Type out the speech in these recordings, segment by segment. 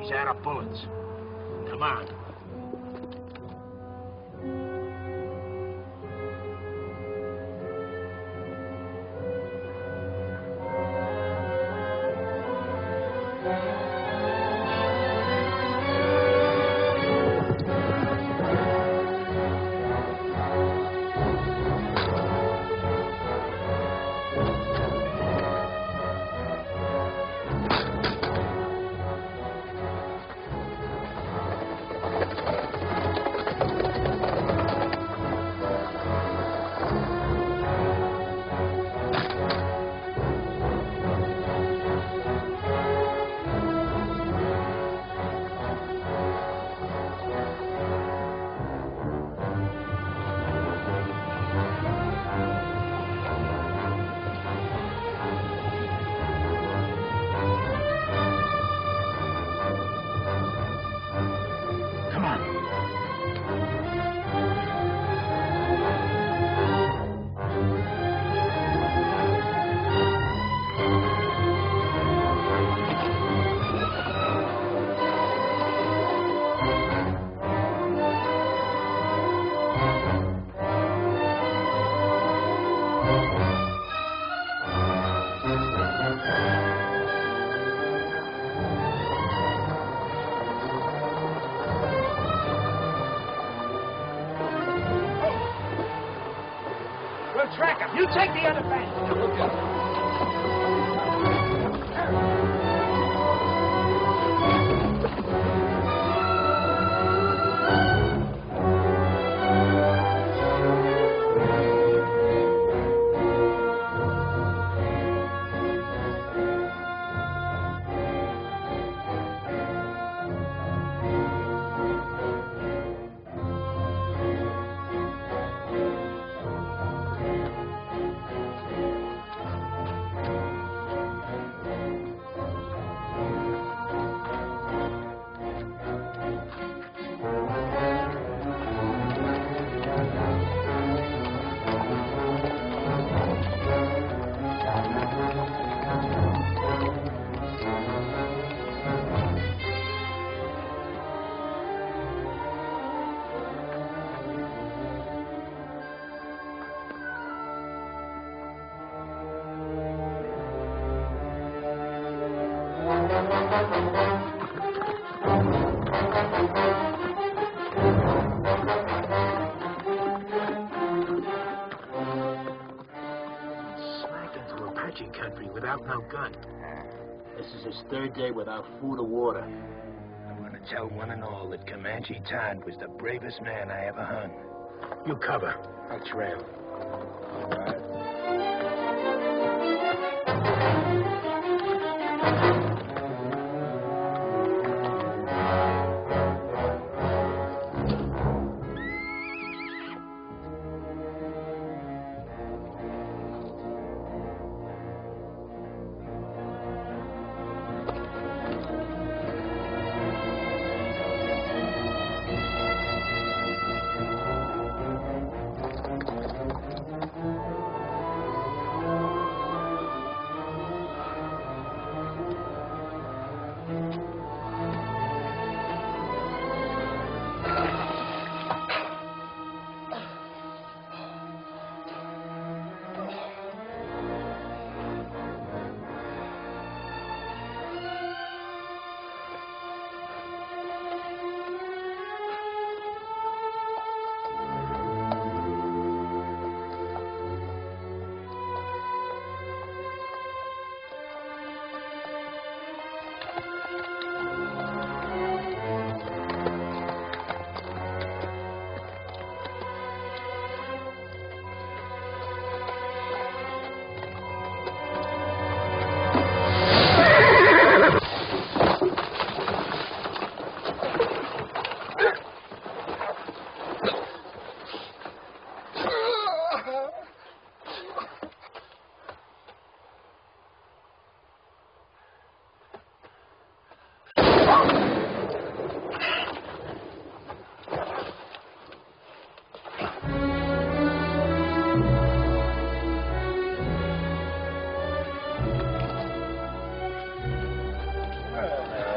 She's out of bullets. Come on. Track him. You take the other bank. Country without no gun. This is his third day without food or water. I'm gonna tell one and all that Comanche Todd was the bravest man I ever hung. You cover. I'll trail. All right.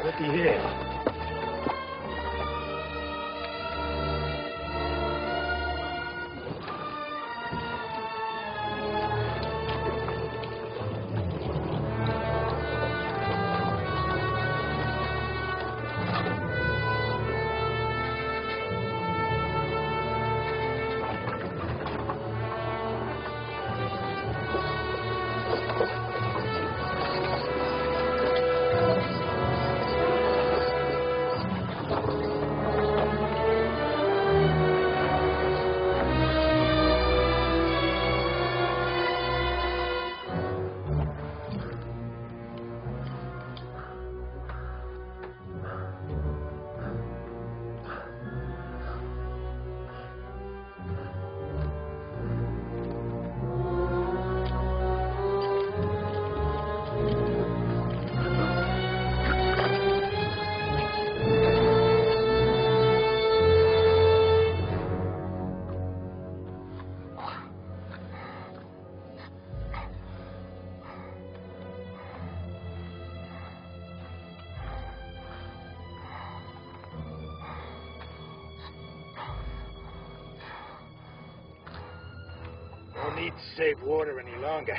Looky here. need to save water any longer.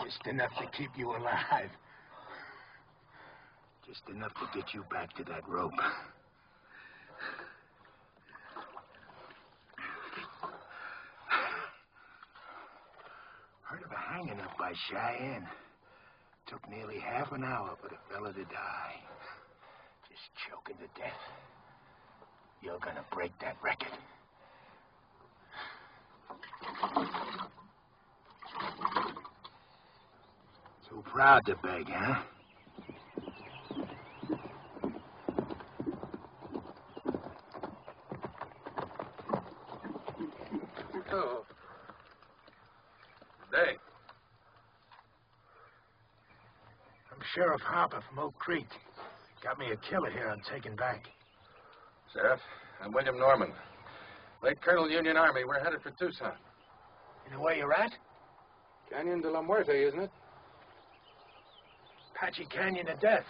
Just enough to keep you alive. Just enough to get you back to that rope. Heard of a hanging up by Cheyenne. Took nearly half an hour for the fella to die. Just choking to death. You're gonna break that record. Too proud to beg, huh? Oh. Day. I'm Sheriff Harper from Oak Creek. Got me a killer here I'm taking back. Sheriff, I'm William Norman. Late Colonel, Union Army. We're headed for Tucson. You know where you're at? Canyon de la Muerte, isn't it? Apache Canyon to death.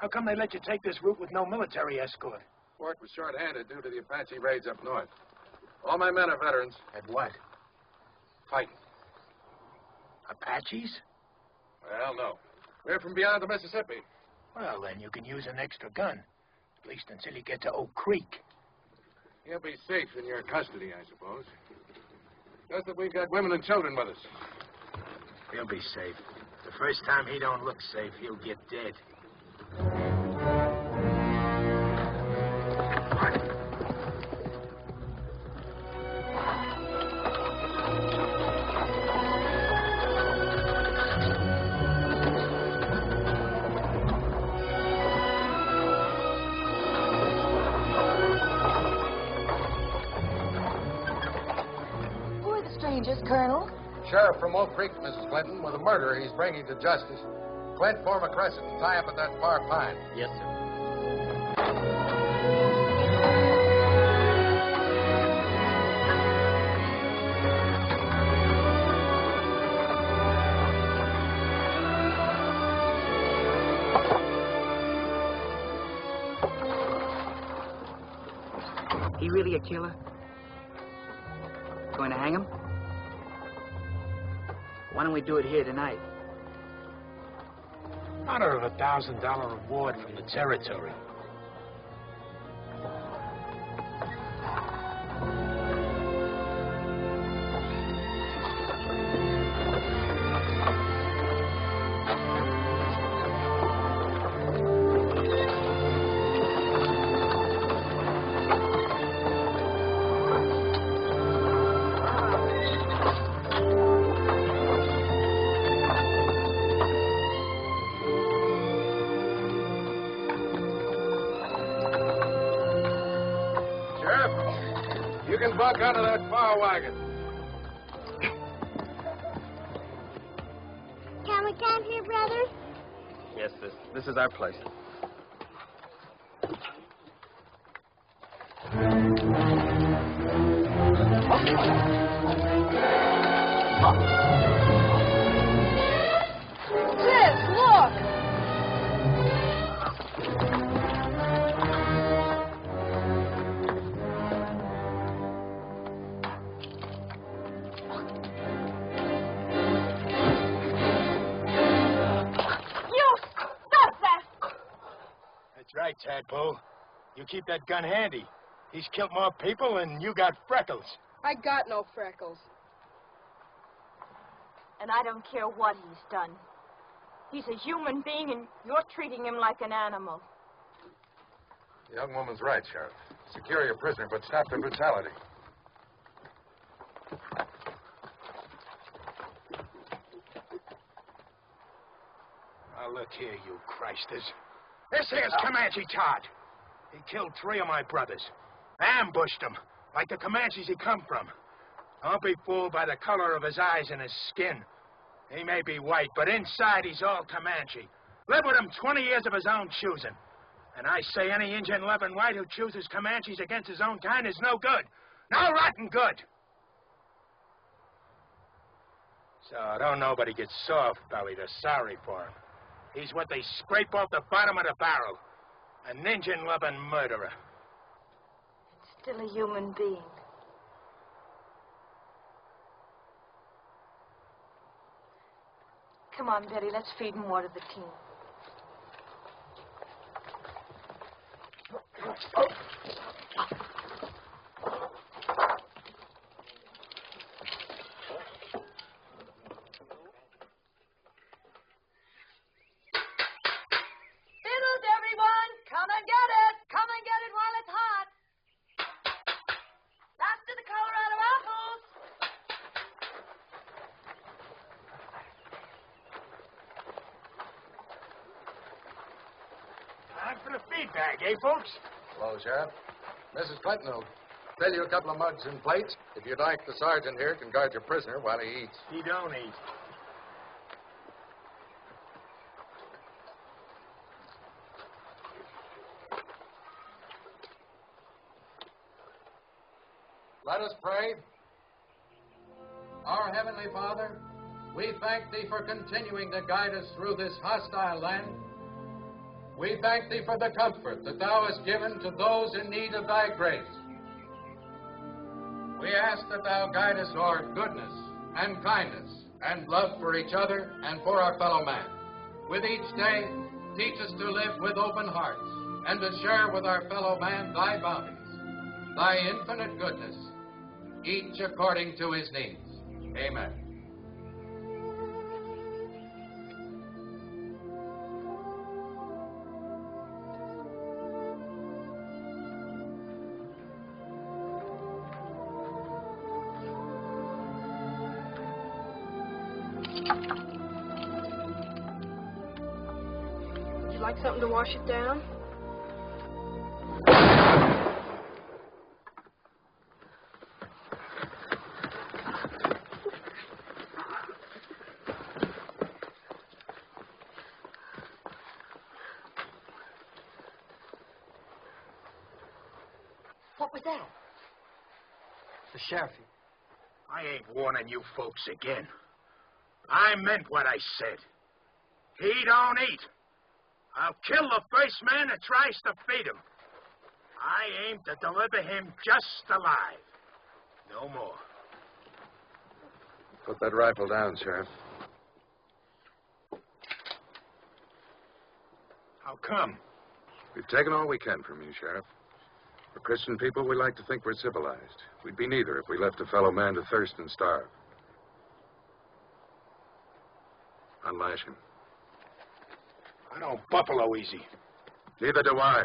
How come they let you take this route with no military escort? Fort was short-handed due to the Apache raids up north. All my men are veterans. At what? Fighting. Apaches? Well, no. We're from beyond the Mississippi. Well, then you can use an extra gun. At least until you get to Oak Creek. He'll be safe in your custody, I suppose. Just that we've got women and children with us. He'll be safe. The first time he don't look safe, he'll get dead. Who are the strangers, Colonel? Sheriff from Oak Creek, Mrs. Clinton, with a murderer he's bringing to justice. Clint, form a crescent and tie up at that far pine. Yes, sir. He really a killer? Going to hang him? Why don't we do it here tonight? Honor of $1,000 reward from the territory. You can bunk out of that far wagon. Can we camp here, brothers? Yes, this is our place. Sis, look! Right, Tadpole. You keep that gun handy. He's killed more people than you got freckles. I got no freckles. And I don't care what he's done. He's a human being, and you're treating him like an animal. The young woman's right, Sheriff. Secure your prisoner, but stop the brutality. Now, look here, you Christers. This here's Comanche Todd. He killed 3 of my brothers. Ambushed them, like the Comanches he come from. Don't be fooled by the color of his eyes and his skin. He may be white, but inside he's all Comanche. Lived with him 20 years of his own choosing. And I say any Indian loving white who chooses Comanches against his own kind is no good. No rotten good. So don't nobody get soft-bellied or sorry for him. He's what they scrape off the bottom of the barrel. An Indian-loving murderer. Still a human being. Come on, Betty, let's feed and water the team. Time for the feed bag, eh, folks? Hello, Sheriff. Mrs. Clinton will fill you a couple of mugs and plates. If you'd like, the sergeant here can guard your prisoner while he eats. He don't eat. Let us pray. Our Heavenly Father, we thank Thee for continuing to guide us through this hostile land. We thank Thee for the comfort that Thou hast given to those in need of Thy grace. We ask that Thou guide us toward goodness and kindness and love for each other and for our fellow man. With each day, teach us to live with open hearts and to share with our fellow man Thy bounties, Thy infinite goodness, each according to his needs. Amen. Would you like something to wash it down? What was that? The sheriff. I ain't warning you folks again. I meant what I said. He don't eat. I'll kill the first man that tries to feed him. I aim to deliver him just alive. No more. Put that rifle down, Sheriff. How come? We've taken all we can from you, Sheriff. For Christian people, we like to think we're civilized. We'd be neither if we left a fellow man to thirst and starve. Unlash him. I don't buffalo easy. Neither do I.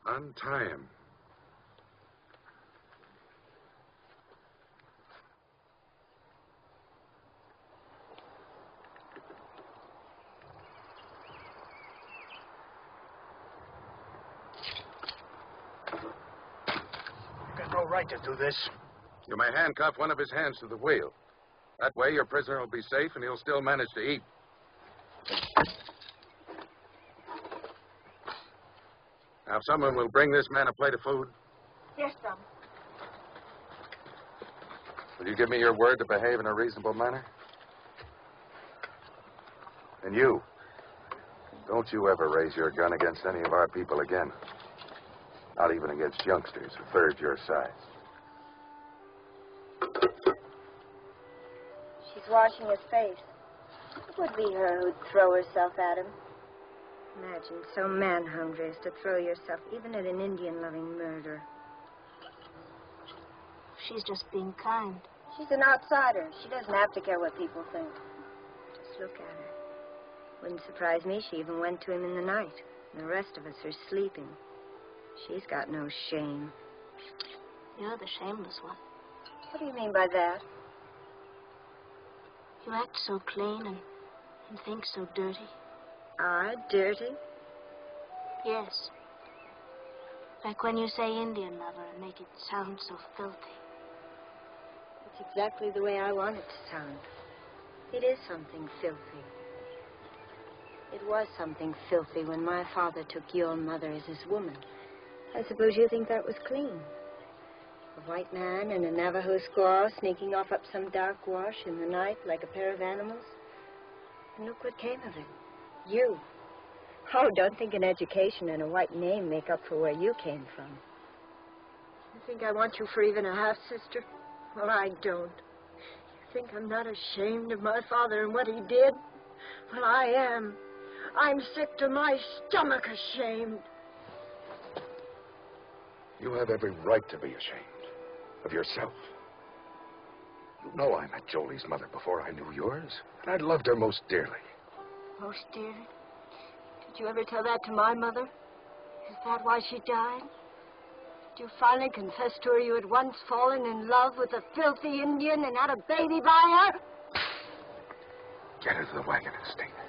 Untie him. You got no right to do this. You may handcuff one of his hands to the wheel. That way, your prisoner will be safe and he'll still manage to eat. Now, if someone will bring this man a plate of food, Yes, Tom. will you give me your word to behave in a reasonable manner? And you, don't you ever raise your gun against any of our people again. Not even against youngsters a third your size. She's washing his face. It would be her who'd throw herself at him. Imagine so man-hungry as to throw yourself even at an Indian-loving murderer. She's just being kind. She's an outsider. She doesn't have to care what people think. Just look at her. Wouldn't surprise me she even went to him in the night. And the rest of us are sleeping. She's got no shame. You're the shameless one. What do you mean by that? You act so clean and think so dirty. Ah, dirty? Yes. Like when you say Indian lover and make it sound so filthy. It's exactly the way I want it to sound. It is something filthy. It was something filthy when my father took your mother as his woman. I suppose you think that was clean. A white man and a Navajo squaw sneaking off up some dark wash in the night like a pair of animals. And look what came of it. You. Oh, don't think an education and a white name make up for where you came from. You think I want you for even a half-sister? Well, I don't. You think I'm not ashamed of my father and what he did? Well, I am. I'm sick to my stomach ashamed. You have every right to be ashamed of yourself. You know I met Jolie's mother before I knew yours, and I loved her most dearly. Most dearly? Did you ever tell that to my mother? Is that why she died? Did you finally confess to her you had once fallen in love with a filthy Indian and had a baby by her? Get into the wagon and stay there.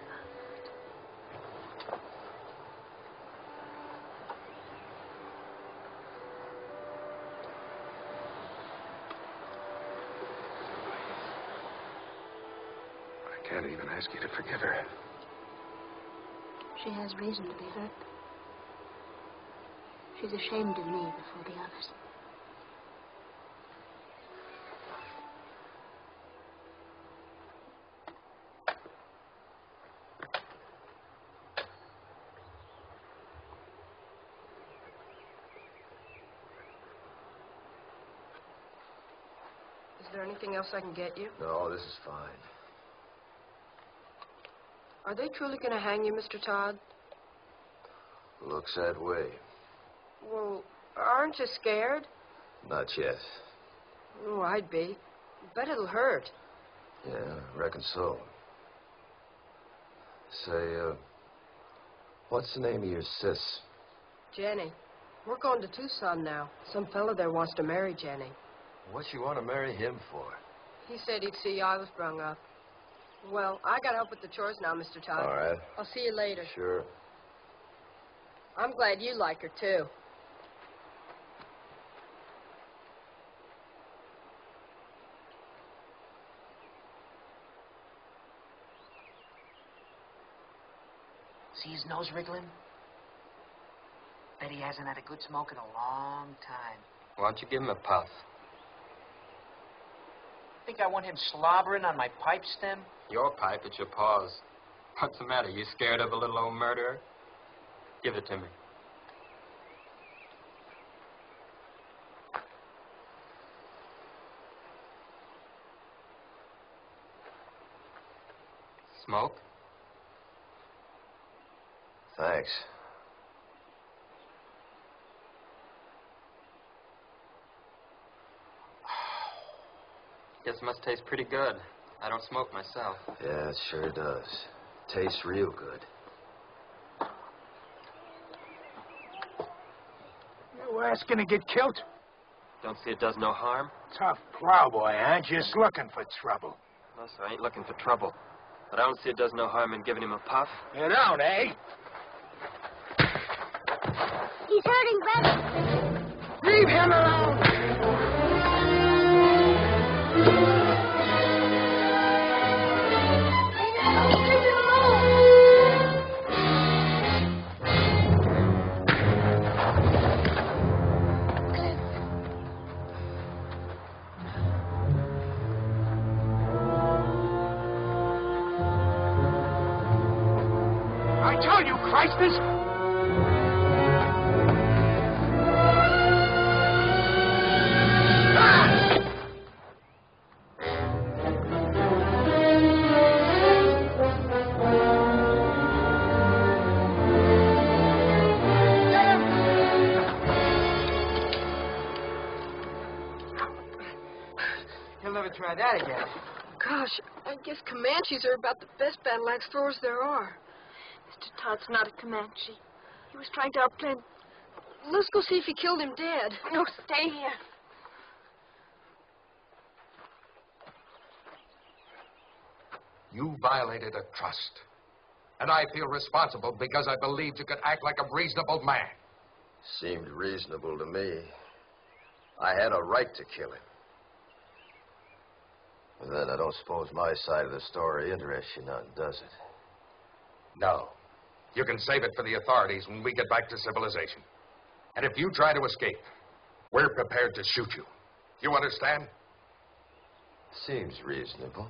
I can't even ask you to forgive her. She has reason to be hurt. She's ashamed of me before the others. Is there anything else I can get you? No, this is fine. Are they truly going to hang you, Mr. Todd? Looks that way. Well, aren't you scared? Not yet. Oh, I'd be. Bet it'll hurt. Yeah, reckon so. Say, what's the name of your sis? Jenny. We're going to Tucson now. Some fella there wants to marry Jenny. What you want to marry him for? He said he'd see I was brung up. Well, I got to help with the chores now, Mr. Todd. All right. I'll see you later. Sure. I'm glad you like her, too. See his nose wriggling? Bet he hasn't had a good smoke in a long time. Why don't you give him a puff? Think I want him slobbering on my pipe stem? Your pipe, it's your paws. What's the matter? You scared of a little old murderer? Give it to me. Smoke? Thanks. Guess it must taste pretty good. I don't smoke myself. Yeah, it sure does. Tastes real good. You asking to get killed? Don't see it does no harm? Tough plowboy, huh? Just looking for trouble. No, sir, I ain't looking for trouble. But I don't see it does no harm in giving him a puff. You don't, eh? He's hurting Betty. Leave him alone! I tell you, Christus! He'll never try that again. Gosh, I guess Comanches are about the best battle axe throwers there are. Mr. Todd's not a Comanche. He was trying to outplay... Let's go see if he killed him dead. No, stay here. You violated a trust. And I feel responsible because I believed you could act like a reasonable man. Seemed reasonable to me. I had a right to kill him. But then I don't suppose my side of the story interests you none, does it? No. You can save it for the authorities when we get back to civilization. And if you try to escape, we're prepared to shoot you. You understand? Seems reasonable.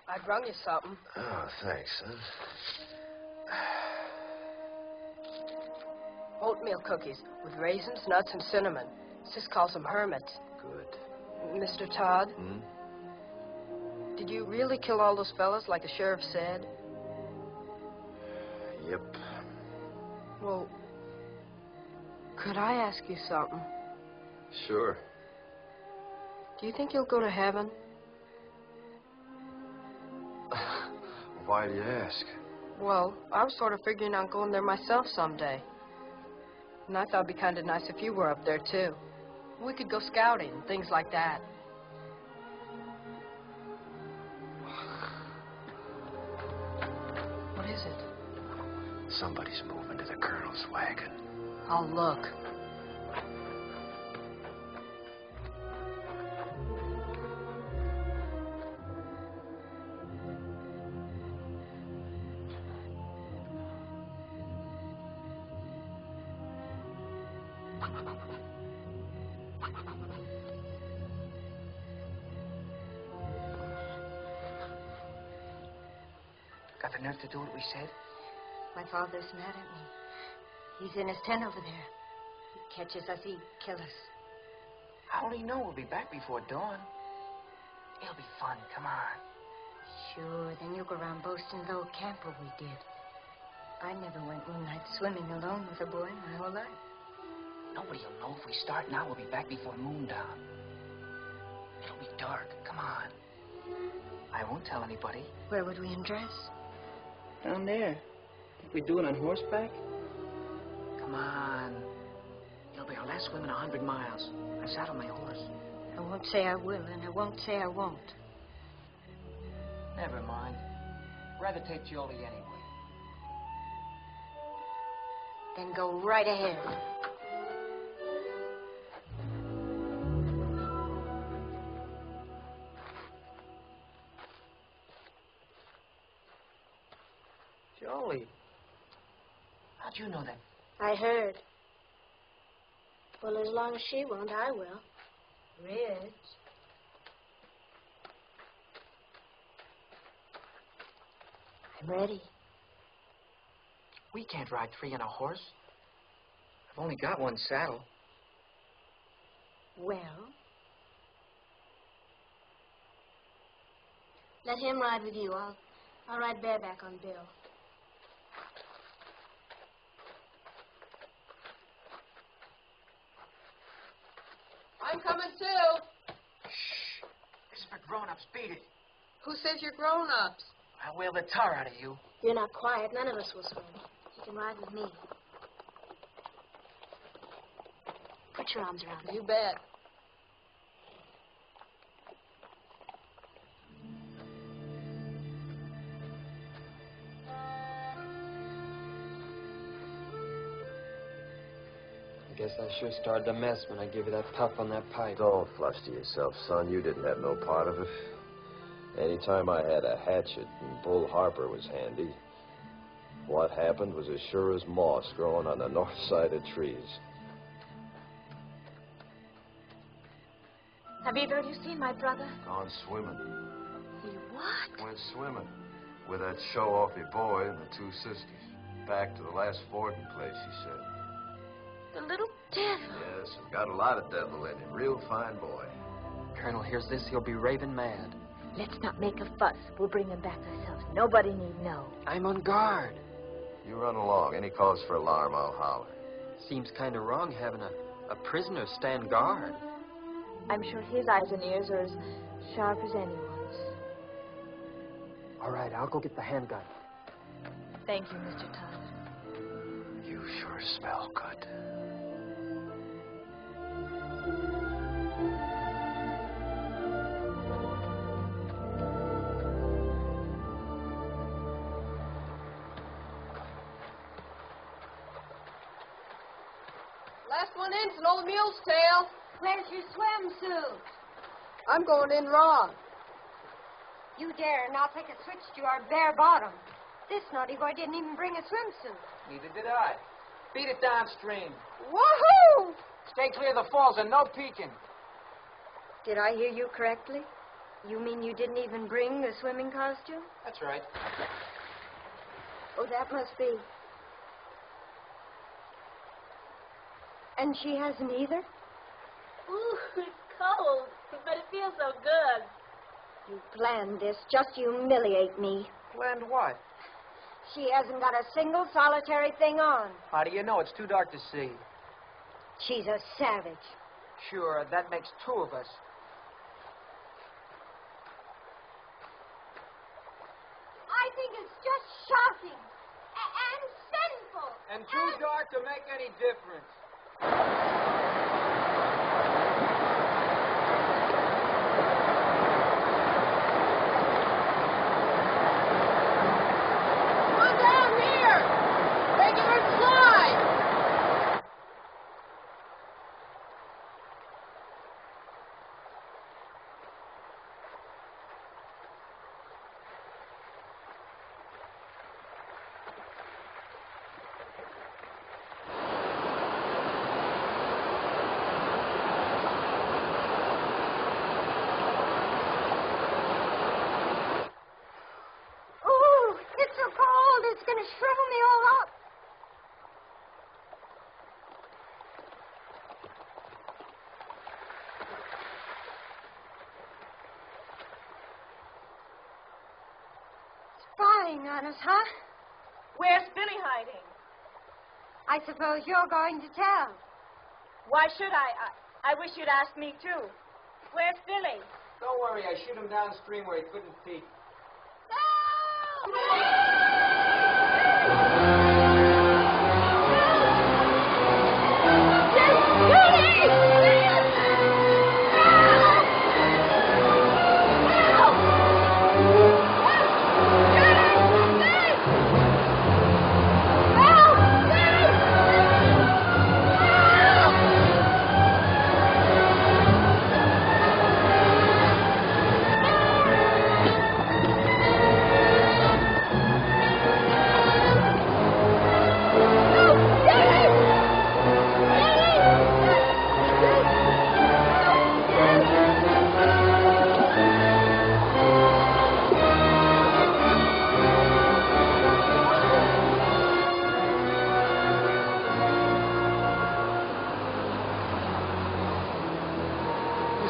I brung you something. Oh, thanks, son. Oatmeal cookies with raisins, nuts, and cinnamon. Sis calls them hermits. Good. Mr. Todd? Hmm? Did you really kill all those fellas like the sheriff said? Yep. Well, could I ask you something? Sure. Do you think you'll go to heaven? Why do you ask? Well, I was sort of figuring on going there myself someday. And I thought it'd be kind of nice if you were up there, too. We could go scouting and things like that. What is it? Somebody's moving to the colonel's wagon. I'll look. Got the nerve to do what we said? My father's mad at me. He's in his tent over there. He catches us, he'd kill us. How will he know we'll be back before dawn? It'll be fun. Come on. Sure, then you go around boasting the old camper we did. I never went moonlight swimming alone with a boy my whole life. Nobody'll know if we start now. We'll be back before moondown. It'll be dark. Come on. I won't tell anybody. Where would we undress? Down there. Think we'd do it on horseback? Come on. It'll be our last swim in 100 miles. I saddle my horse. I won't say I will, and I won't say I won't. Never mind. Rather take Jolie anyway. Then go right ahead. Jolie. How'd you know that? I heard. Well, as long as she won't, I will. Rich. I'm ready. We can't ride three on a horse. I've only got one saddle. Well? Let him ride with you. I'll ride bareback on Bill. I'm coming too. Shh. This is for grown-ups. Beat it. Who says you're grown-ups? I'll whale the tar out of you. If you're not quiet, none of us will swim. You can ride with me. Put your arms around me. You bet. I guess I sure started a mess when I gave you that puff on that pipe. Don't fluster yourself, son. You didn't have no part of it. Anytime I had a hatchet and Bull Harper was handy, what happened was as sure as moss growing on the north side of trees. Have either of you seen my brother? Gone swimming. He what? Went swimming with that show-offy boy and the two sisters. Back to the last fording place, he said. The little devil. Yes, and got a lot of devil in him. Real fine boy. Colonel hears this, he'll be raving mad. Let's not make a fuss. We'll bring him back ourselves. Nobody need know. I'm on guard. You run along. Any cause for alarm, I'll holler. Seems kind of wrong having a prisoner stand guard. I'm sure his eyes and ears are as sharp as anyone's. All right, I'll go get the handgun. Thank you, Mr. Todd. You sure smell good. going in, it's an old mule's tail. Where's your swimsuit? I'm going in raw. You dare not take a switch to our bare bottom. This naughty boy didn't even bring a swimsuit. Neither did I. Beat it downstream. Woohoo! Stay clear of the falls and no peeking. Did I hear you correctly? You mean you didn't even bring the swimming costume? That's right. Oh, that must be. And she hasn't either? Ooh, it's cold, but it feels so good. You planned this just to humiliate me. Planned what? She hasn't got a single solitary thing on. How do you know? It's too dark to see. She's a savage. Sure, that makes two of us. I think it's just shocking and sinful. And too dark to make any difference. Come down here. Regular slide. Ooh, it's so cold. It's going to shrivel me all up. Spying on us, huh? Where's Billy hiding? I suppose you're going to tell. Why should I? I wish you'd ask me, too. Where's Billy? Don't worry, I shoot him downstream where he couldn't peek.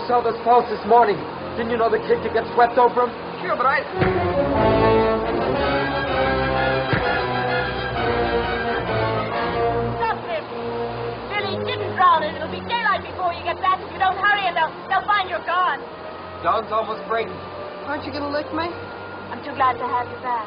Saw those falls this morning. Didn't you know the kid could get swept over them? Sure, but I... Stop him. Billy didn't drown, and it'll be daylight before you get back. If you don't hurry, and they'll find you're gone. Dawn's almost breaking. Aren't you going to lick me? I'm too glad to have you back.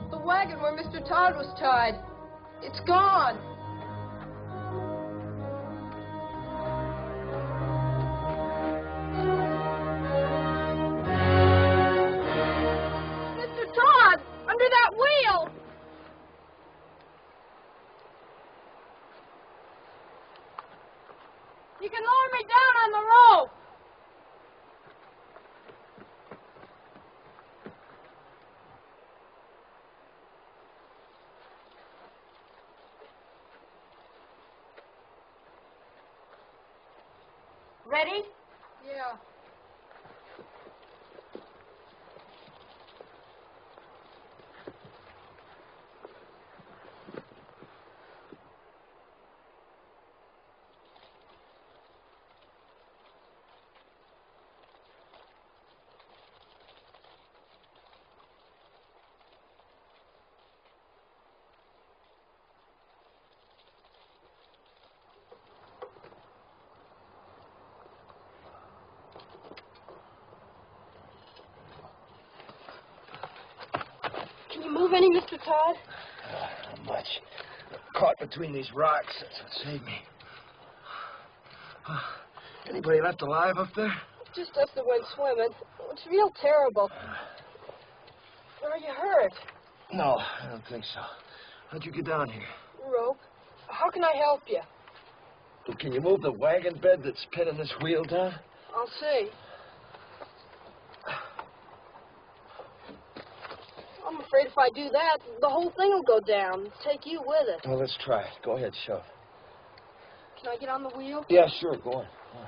The wagon where Mr. Todd was tied. It's gone. Mr. Todd, under that wheel. You can lower me down on the rope. Ready? Yeah. Can you move any, Mr. Todd? Not much. Caught between these rocks. That's what saved me. Anybody left alive up there? Just us that went swimming. It's real terrible. Are you hurt? No, I don't think so. How'd you get down here? Rope. How can I help you? Well, can you move the wagon bed that's pinning this wheel down? I'll see. I'm afraid if I do that, the whole thing will go down. Take you with it. Well, let's try it. Go ahead, shove. Can I get on the wheel? Yeah, sure. Go on. Go on.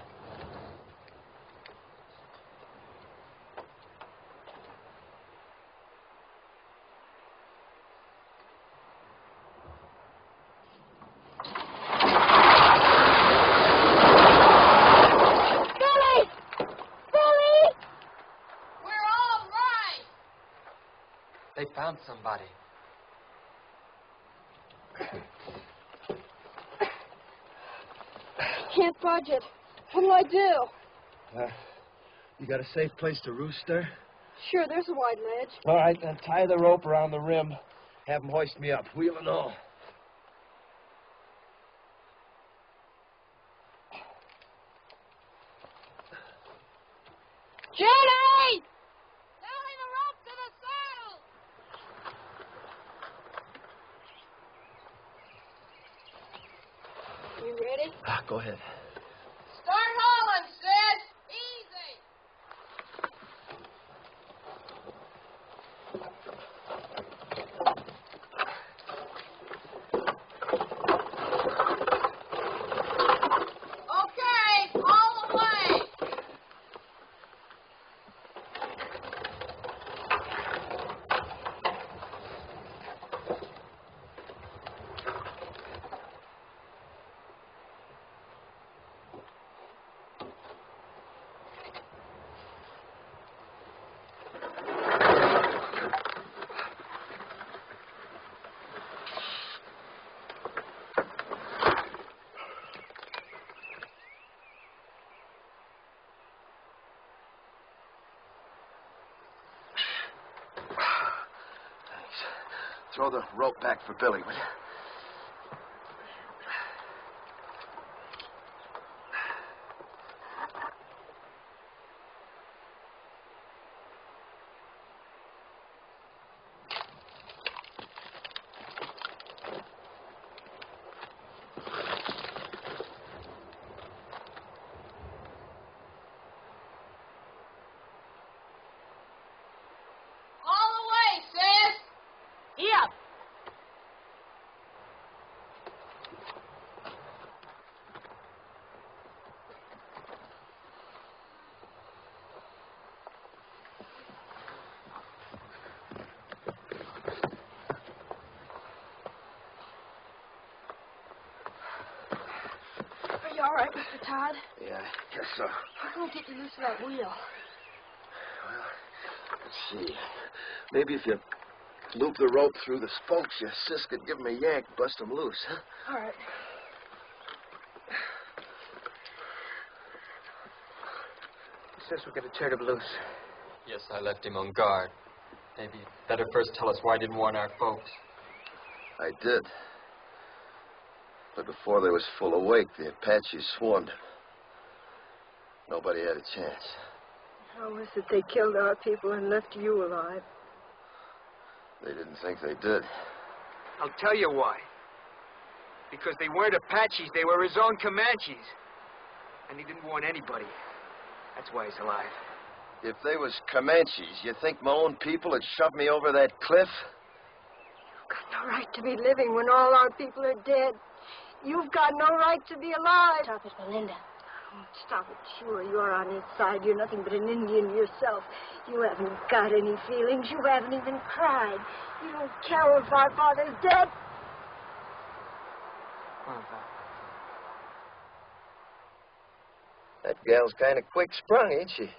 They found somebody. Can't budge it. What'll I do? You got a safe place to roost there? Sure, there's a wide ledge. All right, then tie the rope around the rim. Have them hoist me up, wheel and all. Jenny! Nailing the rope to the saddle! You ready? Go ahead. Start hauling, sis! Easy! Okay, all the way! Throw the rope back for Billy, will you? All the way, sis! Yep. Are you all right, Mr. Todd? Yeah, I guess so. How can I get you loose of that wheel? Well, let's see. Maybe if you loop the rope through the spokes, your sis could give him a yank, bust him loose, huh? All right. Sis, we're going to turn him loose. Yes, I left him on guard. Maybe better first tell us why he didn't warn our folks. I did. But before they was full awake, the Apaches swarmed him. Nobody had a chance. How was it they killed our people and left you alive? They didn't think they did. I'll tell you why. Because they weren't Apaches, they were his own Comanches. And he didn't warn anybody. That's why he's alive. If they was Comanches, you think my own people had shoved me over that cliff? You've got no right to be living when all our people are dead. You've got no right to be alive. Stop it, Belinda. Oh, stop it. Sure, you're on his side. You're nothing but an Indian yourself. You haven't got any feelings. You haven't even cried. You don't care if our father's dead. That gal's kind of quick-sprung, ain't she?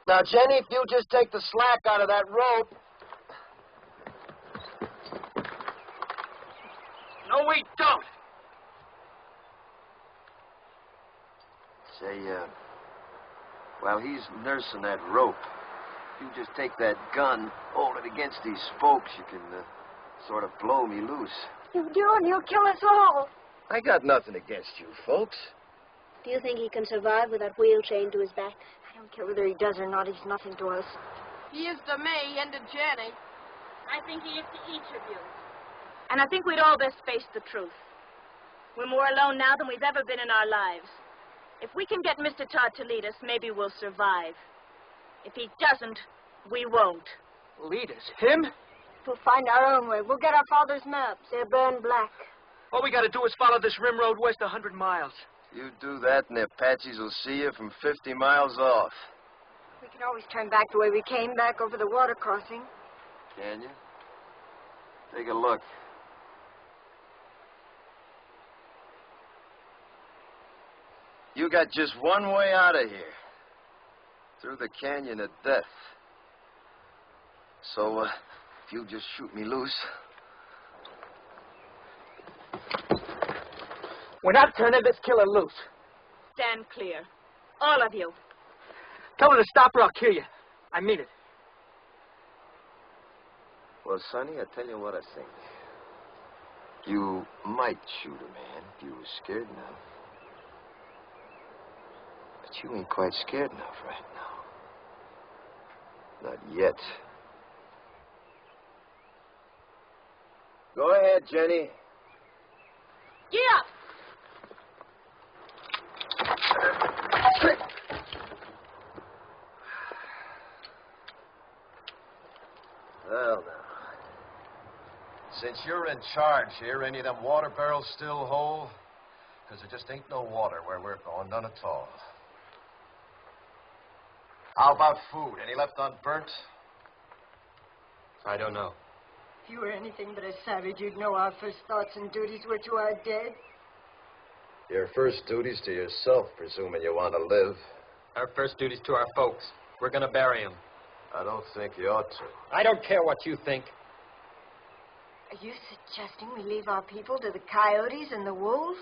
Now, Jenny, if you'll just take the slack out of that rope. No, we don't. Say, while he's nursing that rope, you just take that gun, hold it against these spokes, you can sort of blow me loose. You do, and you'll kill us all. I got nothing against you folks. Do you think he can survive with that wheel chained to his back? I don't care whether he does or not. He's nothing to us. He is to me and to Jenny. I think he is to each of you. And I think we'd all best face the truth. We're more alone now than we've ever been in our lives. If we can get Mr. Todd to lead us, maybe we'll survive. If he doesn't, we won't. Lead us? Him? We'll find our own way. We'll get our father's maps. They're burned black. All we got to do is follow this rim road west 100 miles. You do that, and the Apaches will see you from 50 miles off. We can always turn back the way we came, back over the water crossing. Can you? Take a look. You got just one way out of here. Through the canyon of death. So, if you just shoot me loose. We're not turning this killer loose. Stand clear. All of you. Tell her to stop or I'll kill you. I mean it. Well, Sonny, I tell you what I think. You might shoot a man if you was scared enough. But you ain't quite scared enough right now. Not yet. Go ahead, Jenny. Get up! Well, now. Since you're in charge here, any of them water barrels still whole? Because there just ain't no water where we're going, none at all. How about food? Any left unburnt? I don't know. If you were anything but a savage, you'd know our first thoughts and duties were to our dead. Your first duty's to yourself, presuming you want to live. Our first duty's to our folks. We're going to bury them. I don't think you ought to. I don't care what you think. Are you suggesting we leave our people to the coyotes and the wolves?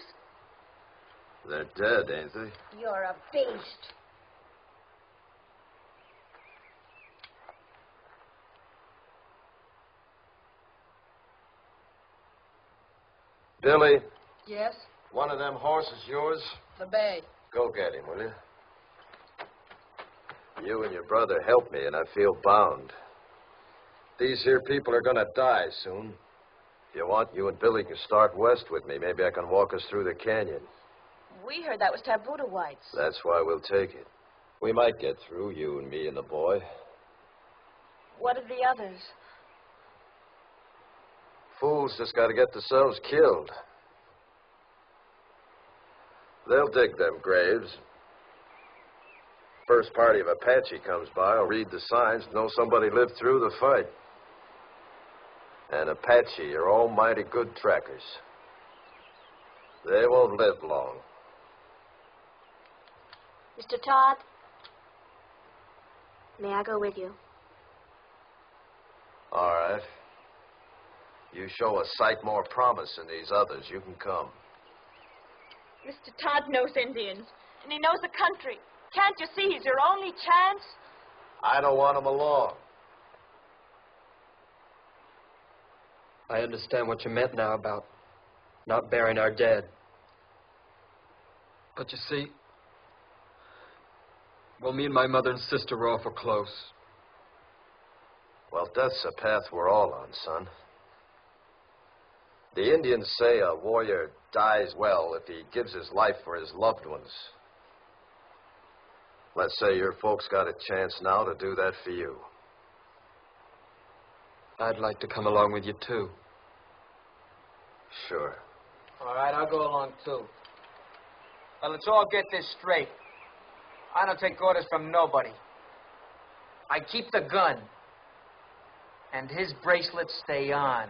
They're dead, ain't they? You're a beast. Billy, Yes? one of them horses yours? The bay. Go get him, will you? You and your brother helped me, and I feel bound. These here people are going to die soon. If you want, you and Billy can start west with me. Maybe I can walk us through the canyon. We heard that was taboo to whites. That's why we'll take it. We might get through, you and me and the boy. What of the others? Fools just got to get themselves killed. They'll dig them graves. First party of Apache comes by, will read the signs, know somebody lived through the fight. And Apache are almighty good trackers. They won't live long. Mr. Todd, may I go with you? All right. You show a sight more promise than these others, you can come. Mr. Todd knows Indians, and he knows the country. Can't you see he's your only chance? I don't want him along. I understand what you meant now about not burying our dead. But you see, well, me and my mother and sister were awful close. Well, death's a path we're all on, son. The Indians say a warrior dies well if he gives his life for his loved ones. Let's say your folks got a chance now to do that for you. I'd like to come along with you, too. Sure. All right, I'll go along, too. Now, let's all get this straight. I don't take orders from nobody. I keep the gun. And his bracelets stay on.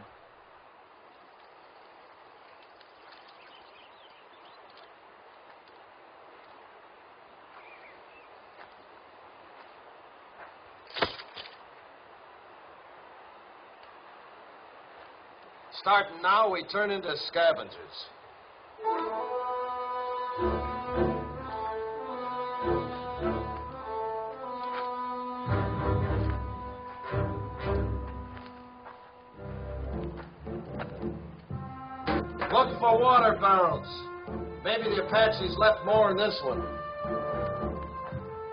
Starting now, we turn into scavengers. Look for water barrels. Maybe the Apaches left more in this one.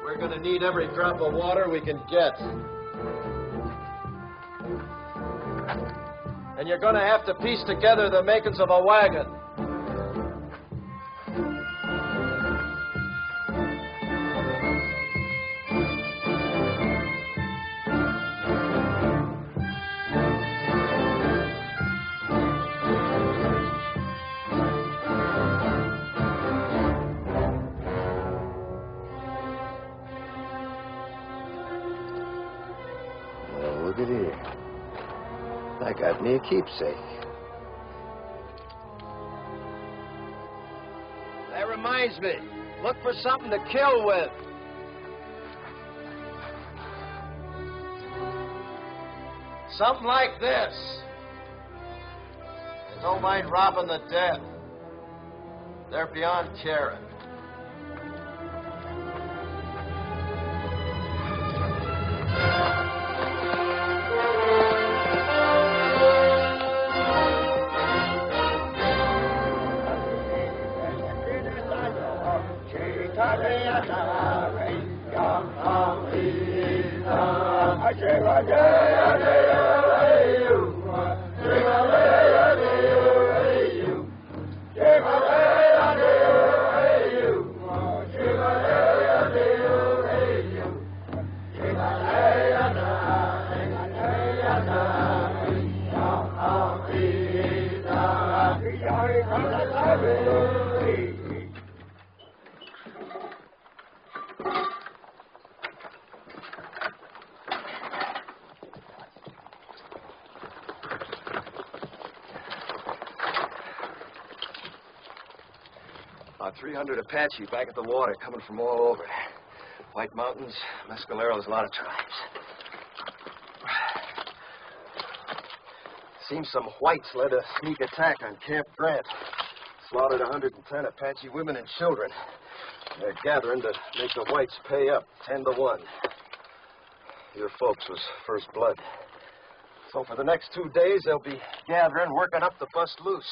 We're gonna need every drop of water we can get. And you're gonna have to piece together the makings of a wagon. Well, look at here. I got me a keepsake. That reminds me. Look for something to kill with. Something like this. And don't mind robbing the dead. They're beyond caring. About 300 Apache back at the water, coming from all over. White Mountains, Mescaleros, a lot of tribes. Seems some whites led a sneak attack on Camp Grant. Slaughtered 110 Apache women and children. They're gathering to make the whites pay up 10-1. Your folks was first blood. So for the next 2 days, they'll be gathering, working up the bust loose.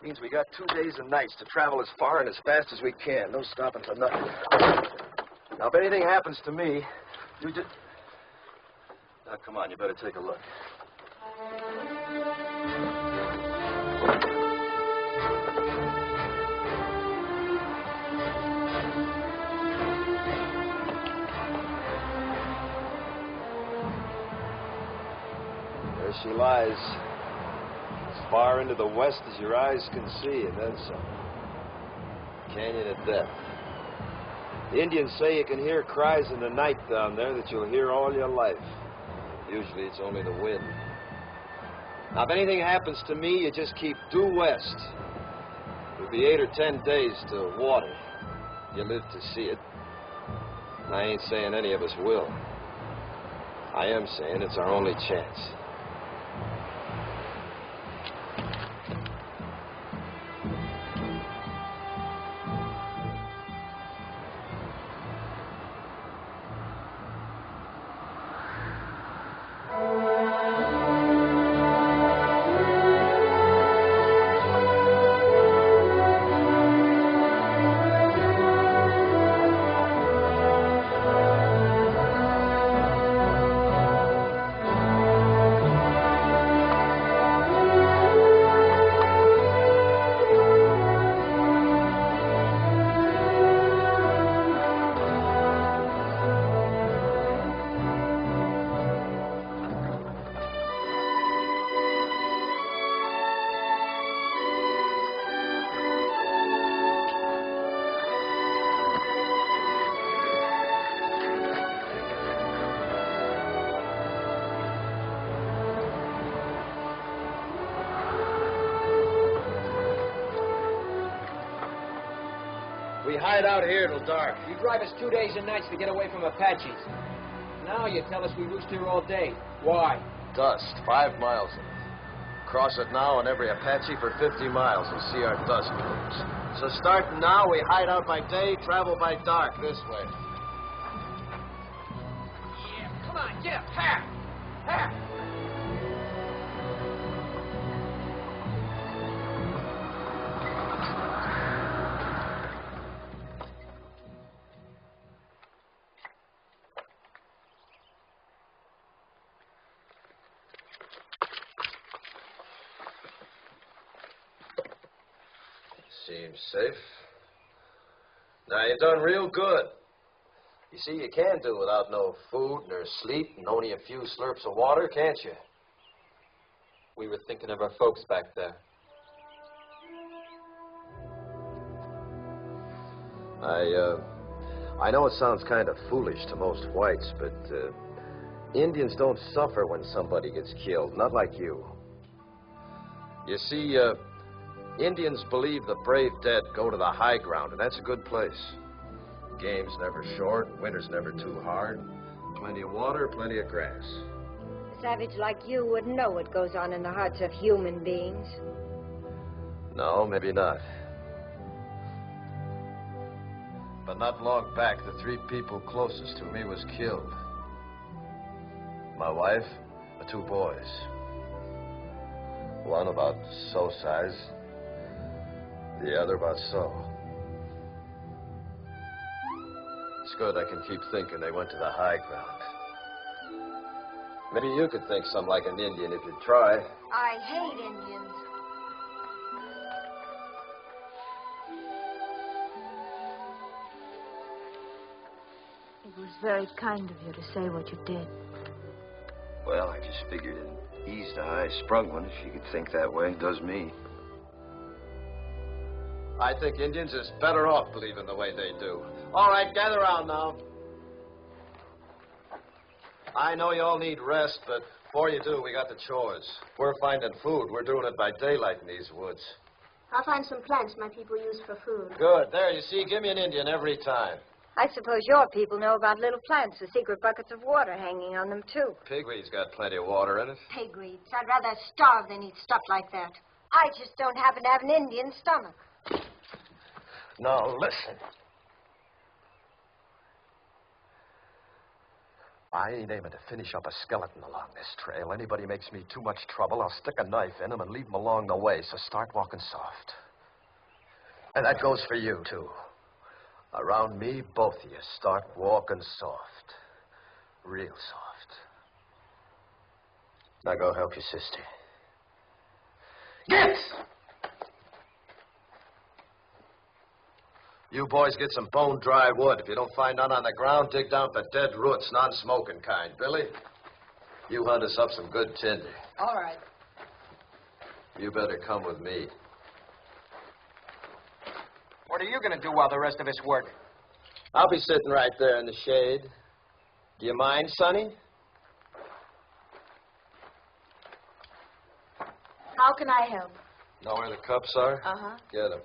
Means we got 2 days and nights to travel as far and as fast as we can. No stopping for nothing. Now, if anything happens to me, you just... Now, come on, you better take a look. There she lies. As far into the west as your eyes can see, and then some. Canyon of Death. The Indians say you can hear cries in the night down there that you'll hear all your life. Usually it's only the wind. Now, if anything happens to me, you just keep due west. It'll be 8 or 10 days to water. You live to see it. And I ain't saying any of us will. I am saying it's our only chance. We hide out here till dark. You drive us 2 days and nights to get away from Apaches. Now you tell us we roost here all day. Why? Dust, 5 miles of it. Cross it now and every Apache for 50 miles and see our dust plumes. So starting now, we hide out by day, travel by dark this way. Yeah, come on, get up. Ha! Ha! Seems safe. Now, you've done real good. You see, you can do without no food nor sleep and only a few slurps of water, can't you? We were thinking of our folks back there. I know it sounds kind of foolish to most whites, but Indians don't suffer when somebody gets killed, not like you. You see, Indians believe the brave dead go to the high ground, and that's a good place. Game's never short, winter's never too hard. Plenty of water, plenty of grass. A savage like you wouldn't know what goes on in the hearts of human beings. No, maybe not. But not long back, the 3 people closest to me was killed. My wife, the 2 boys. One about so size, the other about so. It's good I can keep thinking they went to the high ground. Maybe you could think something like an Indian if you'd try. I hate Indians. It was very kind of you to say what you did. Well, I just figured it eased a high-sprung one if you could think that way. It does me. I think Indians is better off believing the way they do. All right, gather around now. I know you all need rest, but before you do, we got the chores. We're finding food. We're doing it by daylight in these woods. I'll find some plants my people use for food. Good. There, you see, give me an Indian every time. I suppose your people know about little plants with secret buckets of water hanging on them, too. Pigweed's got plenty of water in it. Pigweeds. I'd rather starve than eat stuff like that. I just don't happen to have an Indian stomach. Now, listen. I ain't aiming to finish up a skeleton along this trail. Anybody makes me too much trouble, I'll stick a knife in him and leave him along the way, so start walking soft. And that goes for you, too. Around me, both of you, start walking soft. Real soft. Now go help your sister. Get! You boys get some bone-dry wood. If you don't find none on the ground, dig down for dead roots, non-smoking kind. Billy, you hunt us up some good tinder. All right. You better come with me. What are you going to do while the rest of us work? I'll be sitting right there in the shade. Do you mind, Sonny? How can I help? Know where the cups are? Uh-huh. Get them.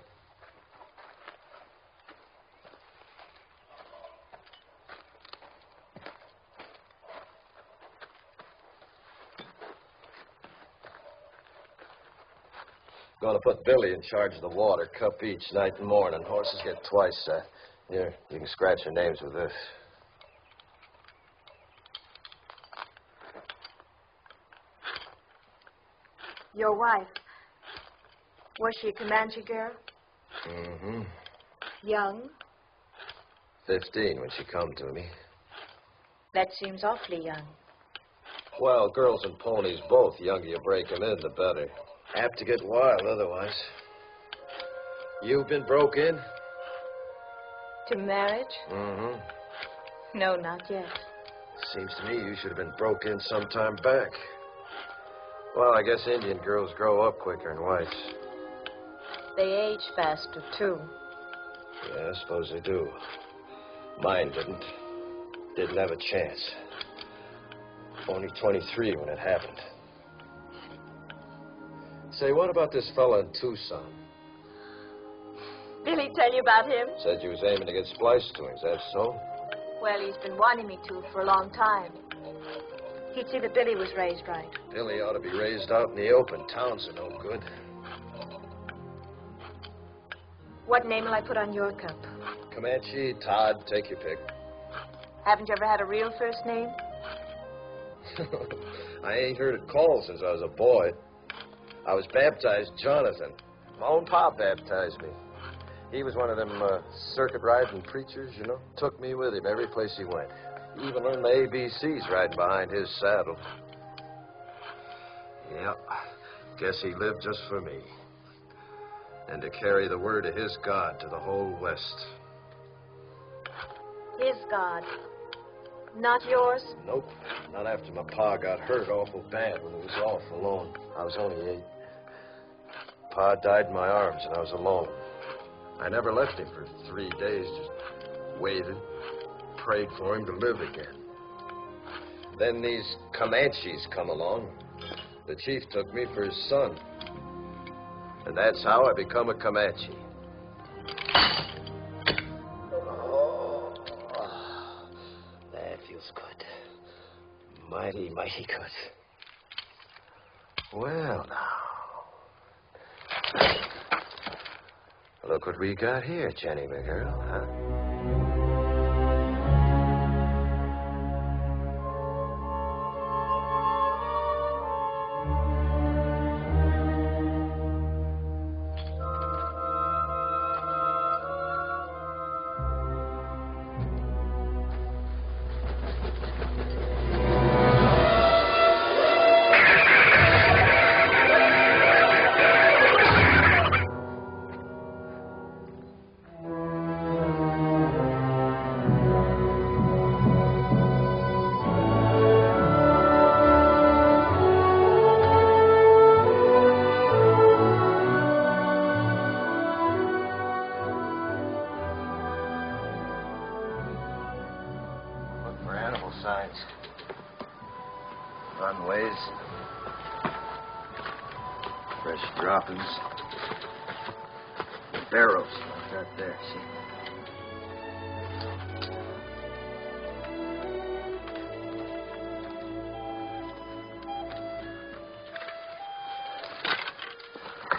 Going to put Billy in charge of the water, cup each, night and morning. Horses get twice. Here, you can scratch your names with this. Your wife. Was she a Comanche girl? Mm-hmm. Young? 15 when she come to me. That seems awfully young. Well, girls and ponies both. The younger you break them in, the better. Apt to get wild otherwise. You've been broke in? To marriage? Mm-hmm. No, not yet. Seems to me you should have been broke in some time back. Well, I guess Indian girls grow up quicker than whites. They age faster, too. Yeah, I suppose they do. Mine didn't. Didn't have a chance. Only 23 when it happened. Say, what about this fella in Tucson? Billy tell you about him? Said you was aiming to get spliced to him. Is that so? Well, he's been wanting me to for a long time. He'd see that Billy was raised right. Billy ought to be raised out in the open. Towns are no good. What name will I put on your cup? Comanche, Todd, take your pick. Haven't you ever had a real first name? I ain't heard it called since I was a boy. I was baptized Jonathan. My own pop baptized me. He was one of them circuit riding preachers, you know. Took me with him every place he went. Even learned the ABCs riding behind his saddle. Yeah, guess he lived just for me. And to carry the word of his God to the whole West. His God. Not yours? Nope. Not after my pa got hurt awful bad when he was off alone. I was only 8. Pa died in my arms and I was alone. I never left him for 3 days, just waited, prayed for him to live again. Then these Comanches come along. The chief took me for his son. And that's how I become a Comanche. Oh, that feels good. Mighty, mighty good. Well, now. Look what we got here, Jenny, my girl, huh? Signs. Runways. Fresh droppings. Barrows like that there, see?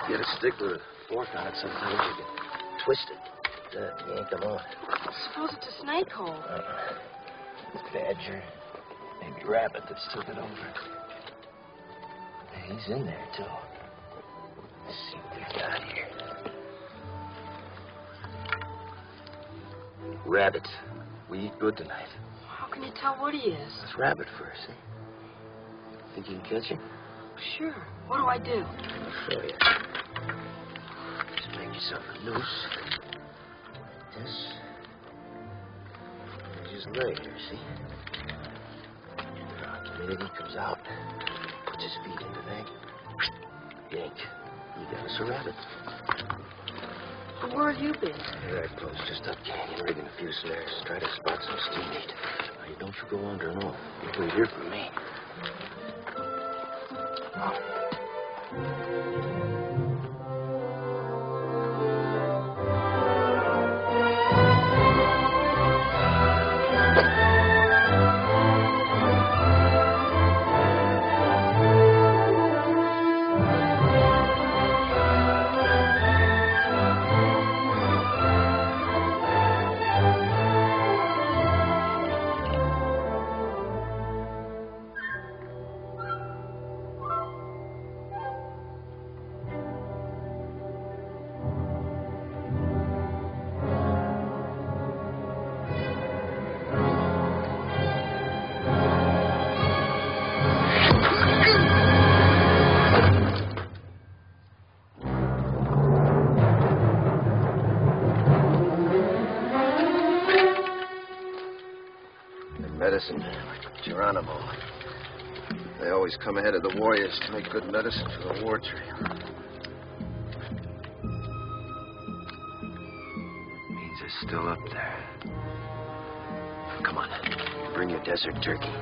Get a stick with a fork on it, sometimes you can twist it. Yank them on. Suppose it's a snake hole. Badger, maybe rabbit that's took it over. He's in there, too. Let's see what we got here. Rabbit. We eat good tonight. How can you tell what he is? It's rabbit first, eh? Think you can catch him? Sure. What do I do? I'll show you. Just make yourself a noose. Like this. Just lay here, see? The minute he comes out, puts his feet into that, yank. You got us a rabbit. Where have you been? Right close, just up canyon, rigging a few snares. Try to spot some steam meat. Now, don't you go wandering off. You'll hear from me. Medicine, like Geronimo. They always come ahead of the warriors to make good medicine for the war trail. Means they're still up there. Come on, bring your desert turkey.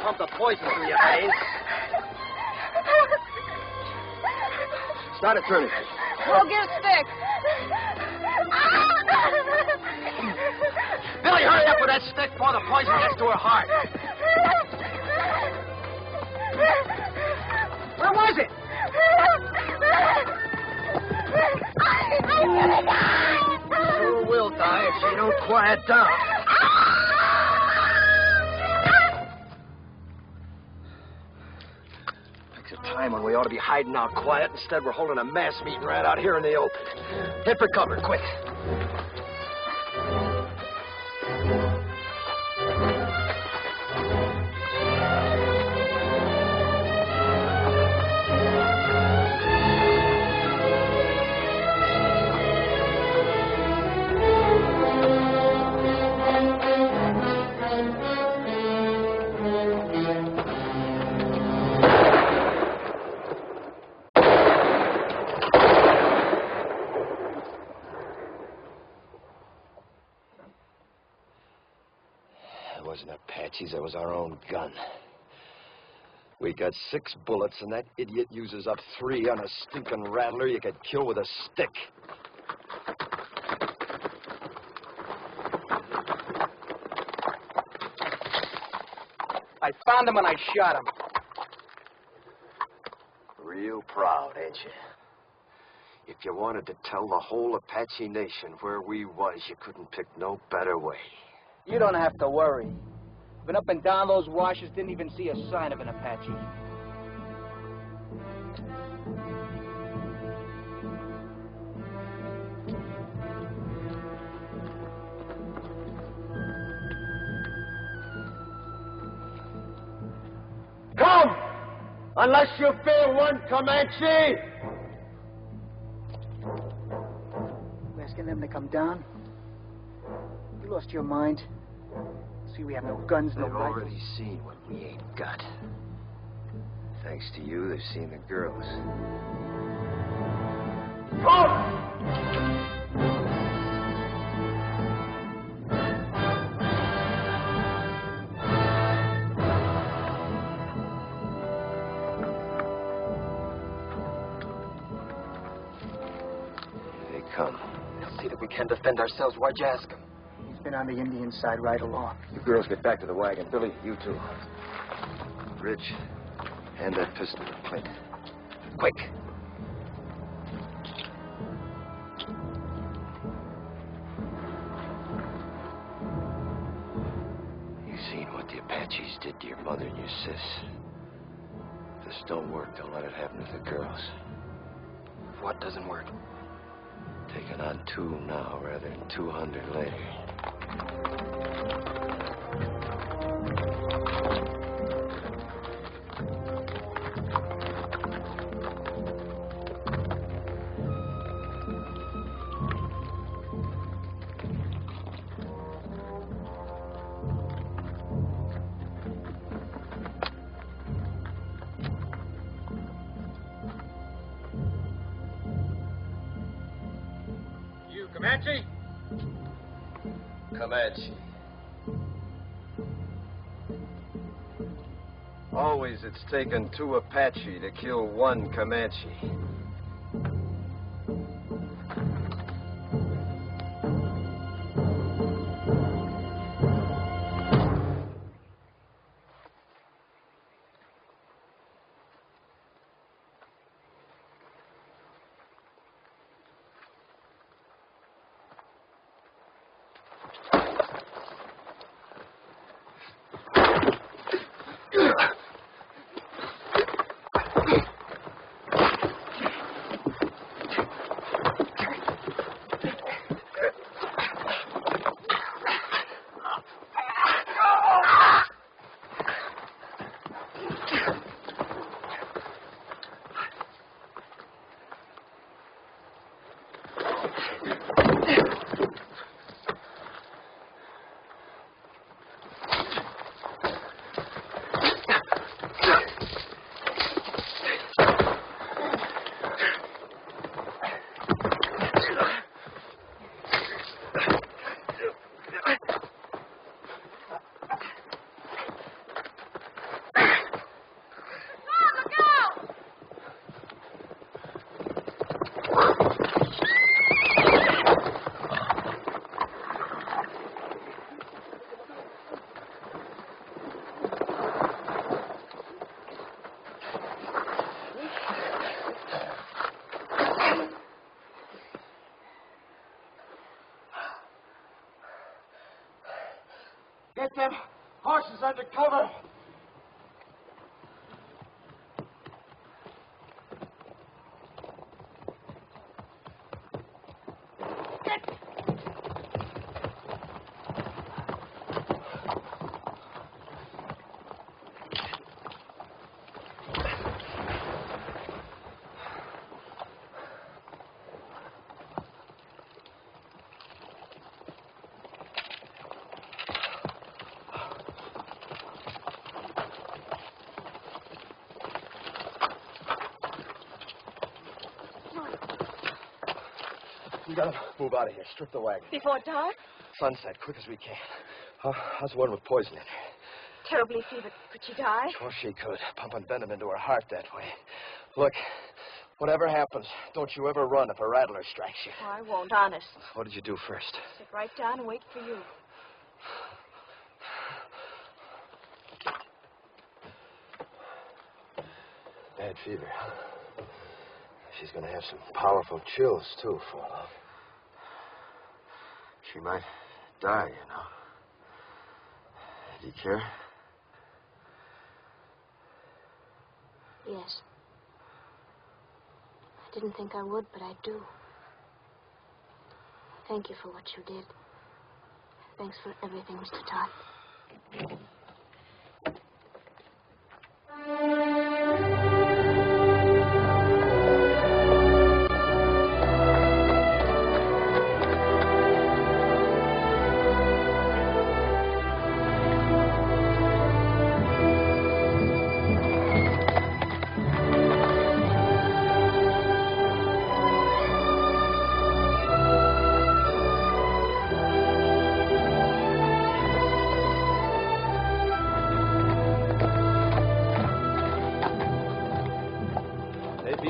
pump the poison through your veins. Start it turning. Go get a stick. Billy, hurry up with that stick before the poison gets to her heart. Where was it? Sure will die if she don't quiet down. Picks a time when we ought to be hiding out quiet. Instead, we're holding a mass meeting right out here in the open. Hit for cover, quick. It wasn't Apaches, it was our own gun. We got 6 bullets, and that idiot uses up 3 on a stinking rattler you could kill with a stick. I found him and I shot him. Real proud, ain't you? If you wanted to tell the whole Apache nation where we was, you couldn't pick no better way. You don't have to worry. Been up and down those washes, didn't even see a sign of an Apache. Come! Unless you fear one Comanche! You asking them to come down? You lost your mind? See, we have no guns, no They've rifles. already seen what we ain't got. Thanks to you, they've seen the girls. Here they come. They'll see that we can defend ourselves. Why'd you ask him? He's been on the Indian side right along. You girls get back to the wagon. Billy, you too. Rich, hand that pistol to Clint. Quick! You seen what the Apaches did to your mother and your sis. If this don't work, don't let it happen to the girls. What doesn't work? Taking on 2 now rather than 200 later. You Comanche? Comanche. Always it's taken 2 Apache to kill 1 Comanche. Get them horses under cover. We gotta move out of here. Strip the wagon. Before dark? Sunset, quick as we can. How's the one with poison in her? Terribly fevered. Could she die? Oh, she could. Pumping venom into her heart that way. Look, whatever happens, don't you ever run if a rattler strikes you. Oh, I won't, honest. What did you do first? Sit right down and wait for you. Bad fever. She's gonna have some powerful chills, too, for long. She might die, you know. Do you care? Yes. I didn't think I would, but I do. Thank you for what you did. Thanks for everything, Mr. Todd.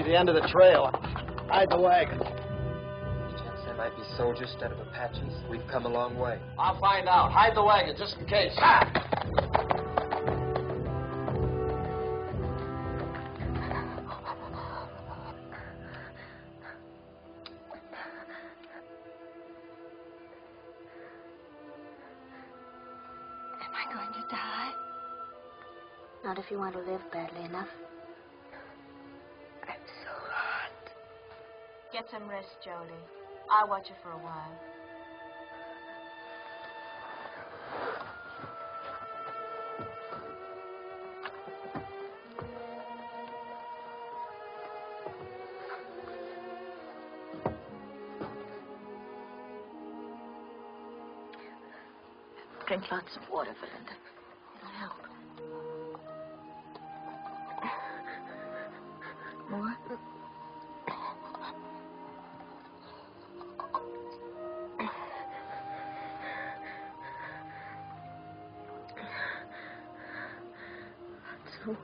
The end of the trail. Hide the wagon. Chance there might be soldiers instead of Apaches. We've come a long way. I'll find out. Hide the wagon just in case. Am I going to die? Not if you want to live badly enough. Get some rest, Jody. I'll watch you for a while. Drink lots of water, Belinda. It'll help. More?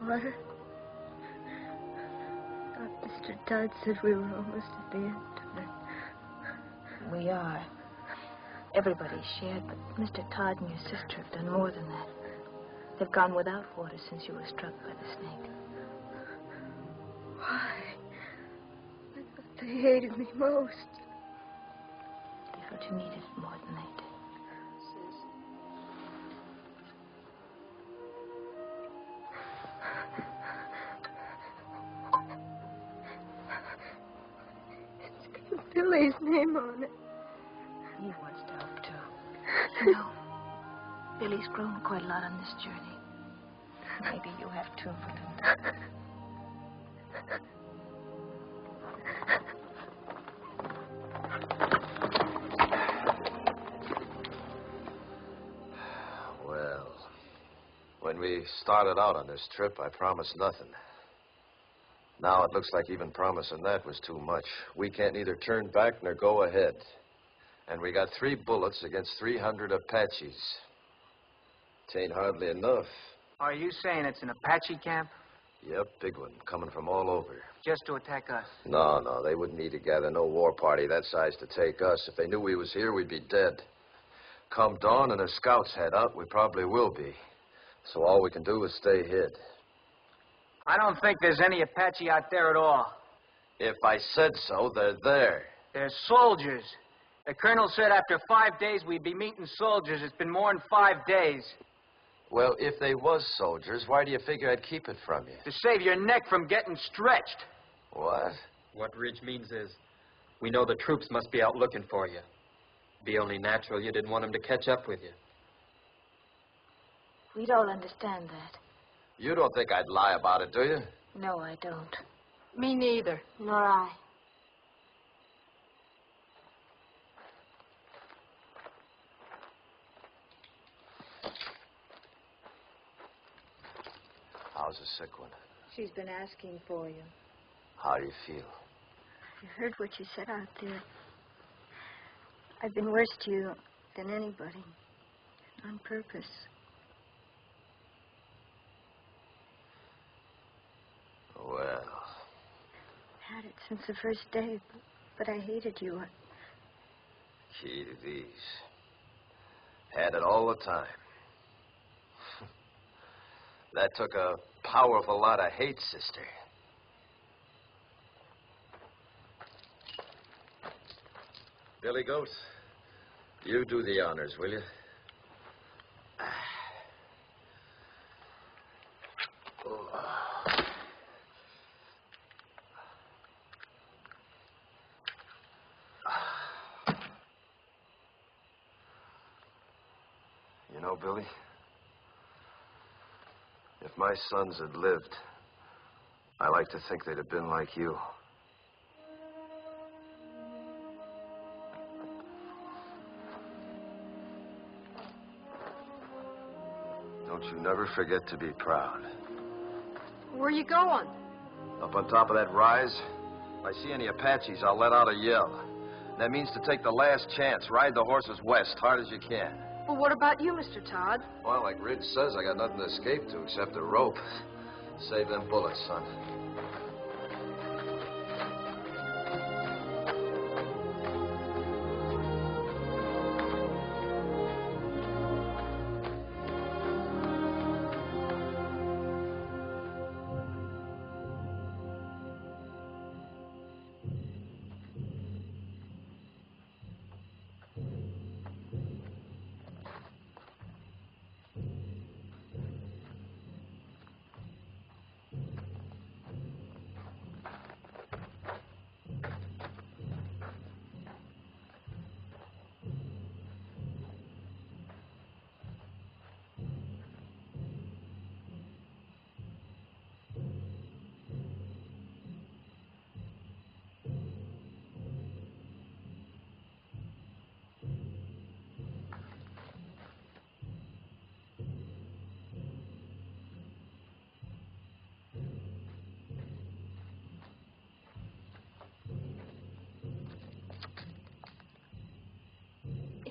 Water. Mr. Todd said we were almost at the end of it. We are. Everybody's shared, but Mr. Todd and your sister have done more than that. They've gone without water since you were struck by the snake. Why? I thought they hated me most. They felt you needed it more than they did. Billy's name on it. He wants to help, too. You know, Billy's grown quite a lot on this journey. Maybe you have, too, Belinda. Well, when we started out on this trip, I promised nothing. Now it looks like even promising that was too much. We can't neither turn back nor go ahead. And we got 3 bullets against 300 Apaches. It ain't hardly enough. Are you saying it's an Apache camp? Yep, big one, coming from all over. Just to attack us? No, they wouldn't need to gather no war party that size to take us. If they knew we was here, we'd be dead. Come dawn and the scouts head out, we probably will be. So all we can do is stay hid. I don't think there's any Apache out there at all. If I said so, they're there. They're soldiers. The colonel said after 5 days we'd be meeting soldiers. It's been more than 5 days. Well, if they was soldiers, why do you figure I'd keep it from you? To save your neck from getting stretched. What? What Ridge means is, we know the troops must be out looking for you. Be only natural you didn't want them to catch up with you. We'd all understand that. You don't think I'd lie about it, do you? No, I don't. Me neither. Nor I. How's the sick one? She's been asking for you. How do you feel? I heard what you said out there. I've been worse to you than anybody. On purpose. Well. Had it since the first day, but I hated you. Key to these. Had it all the time. That took a powerful lot of hate, sister. Billy Goat, you do the honors, will you? You know, Billy, if my sons had lived, I like to think they'd have been like you. Don't you never forget to be proud. Where are you going? Up on top of that rise, if I see any Apaches, I'll let out a yell. That means to take the last chance. Ride the horses west, hard as you can. Well, what about you, Mr. Todd? Well, like Ridge says, I got nothing to escape to except a rope. Save them bullets, son.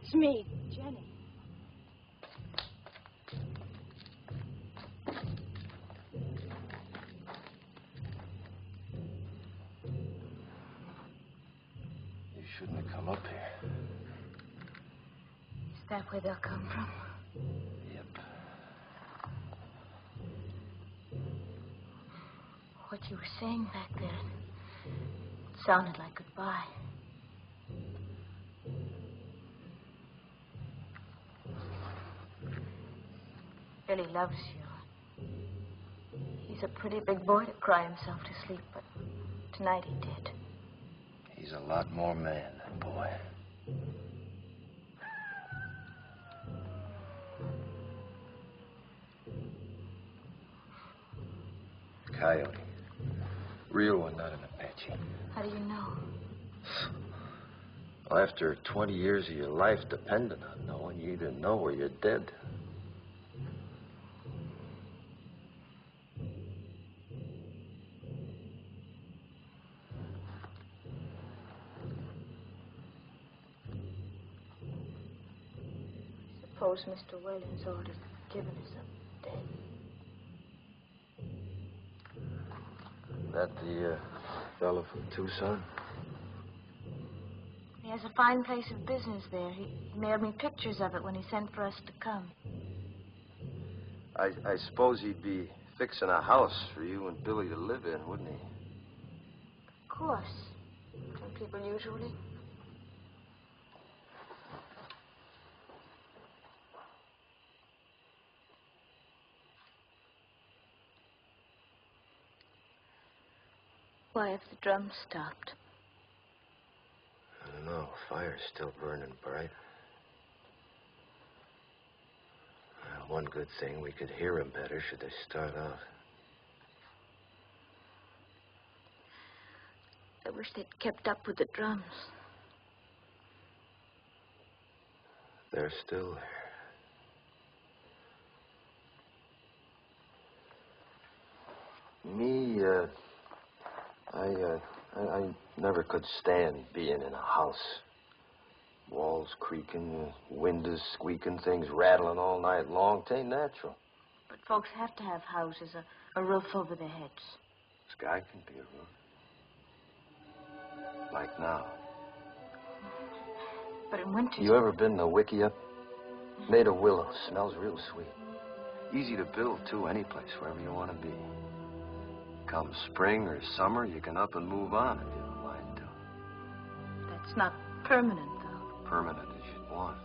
It's me, Jenny. You shouldn't have come up here. Is that where they'll come from? Yep. What you were saying back there, it sounded like goodbye. Billy loves you. He's a pretty big boy to cry himself to sleep, but tonight he did. He's a lot more man than boy. Coyote. Real one, not an Apache. How do you know? Well, after 20 years of your life depending on knowing, you either know or you're dead. Suppose Mr. Whalen's orders have given us up dead. That the fellow from Tucson? He has a fine place of business there. He mailed me pictures of it when he sent for us to come. I suppose he'd be fixing a house for you and Billy to live in, wouldn't he? Of course. Don't people usually? Why have the drums stopped? I don't know. Fire's still burning bright. Well, one good thing, we could hear them better should they start out. I wish they'd kept up with the drums. They're still there. Me, I never could stand being in a house. Walls creaking, windows squeaking, things rattling all night long. It ain't natural. But folks have to have houses, a roof over their heads. Sky can be a roof. Like now. But in winter... You ever been to Wickiup? Made of willow. Smells real sweet. Easy to build, too, any place, wherever you want to be. Come spring or summer, you can up and move on if you don't mind to. That's not permanent, though. Permanent as you'd want.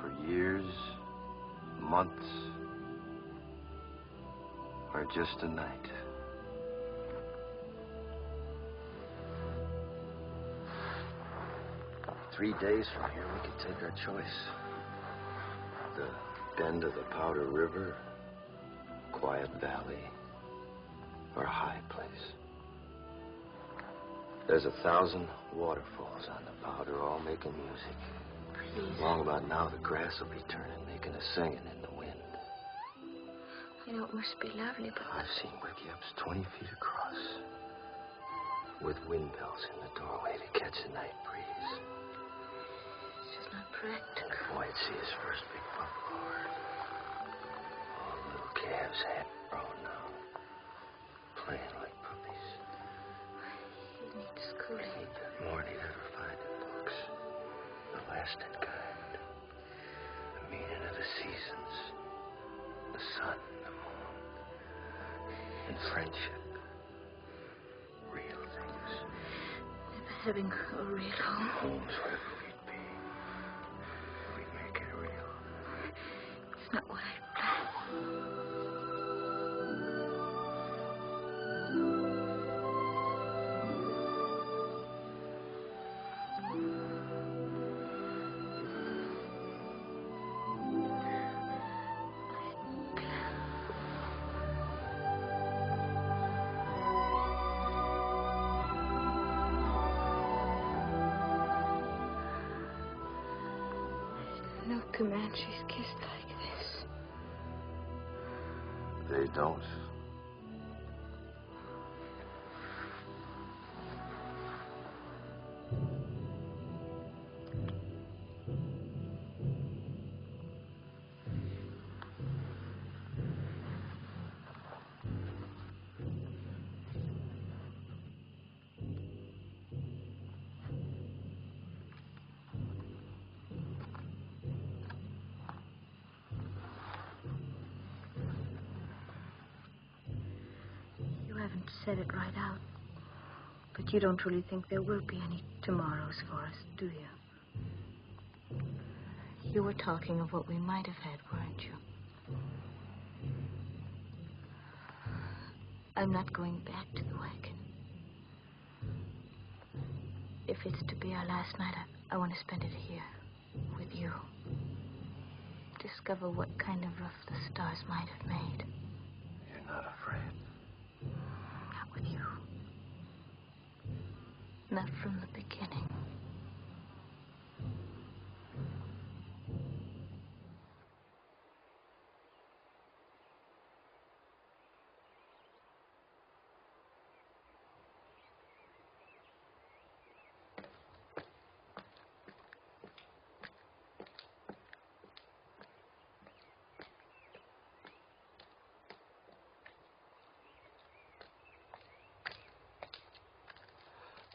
For years, months, or just a night. 3 days from here, we could take our choice. The bend of the Powder River, quiet valley, or high place. There's 1,000 waterfalls on the Powder, all making music. Please. Long about now, the grass will be turning, making a singing in the wind. You know, it must be lovely, but... I've seen Wickiups 20 feet across, with windmills in the doorway to catch a night breeze. It's just not practical. And the boy'd see his first big buffalo herd. All little calves half grown now, playing like puppies. He needs schooling. He need that more than he'd ever find in books. The lasting kind. The meaning of the seasons. The sun, the moon. And friendship. Real things. Never having a real home. Home's wherever we'd be. We'd make it real. It's not what I planned. No Comanches kissed like this. They don't. You haven't said it right out. But you don't really think there will be any tomorrows for us, do you? You were talking of what we might have had, weren't you? I'm not going back to the wagon. If it's to be our last night, I want to spend it here, with you. Discover what kind of roof the stars might have made. You're not afraid. Not with you. Not from the beginning.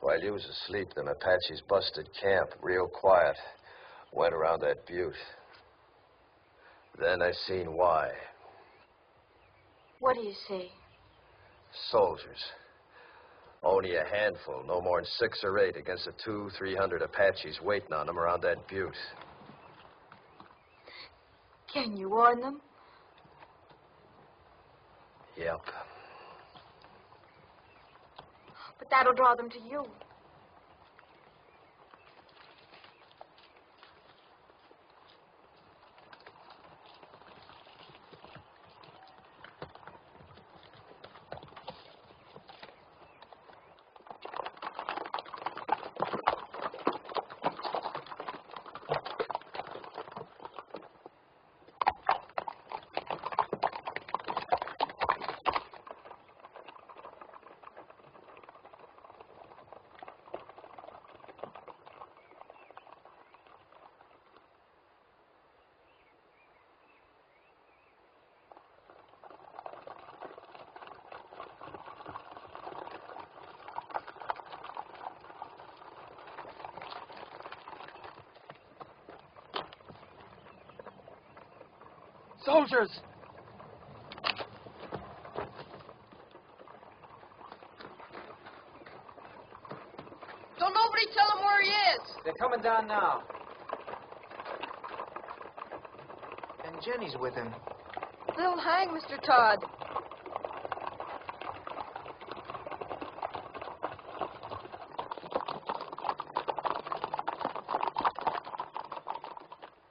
While you was asleep, them Apaches busted camp, real quiet. Went around that butte. Then I seen why. What do you see? Soldiers. Only a handful, no more than 6 or 8 against the 200-300 Apaches waiting on them around that butte. Can you warn them? Yep. But that'll draw them to you. Soldiers! Don't nobody tell him where he is. They're coming down now. And Jenny's with him. They'll hang Mr. Todd.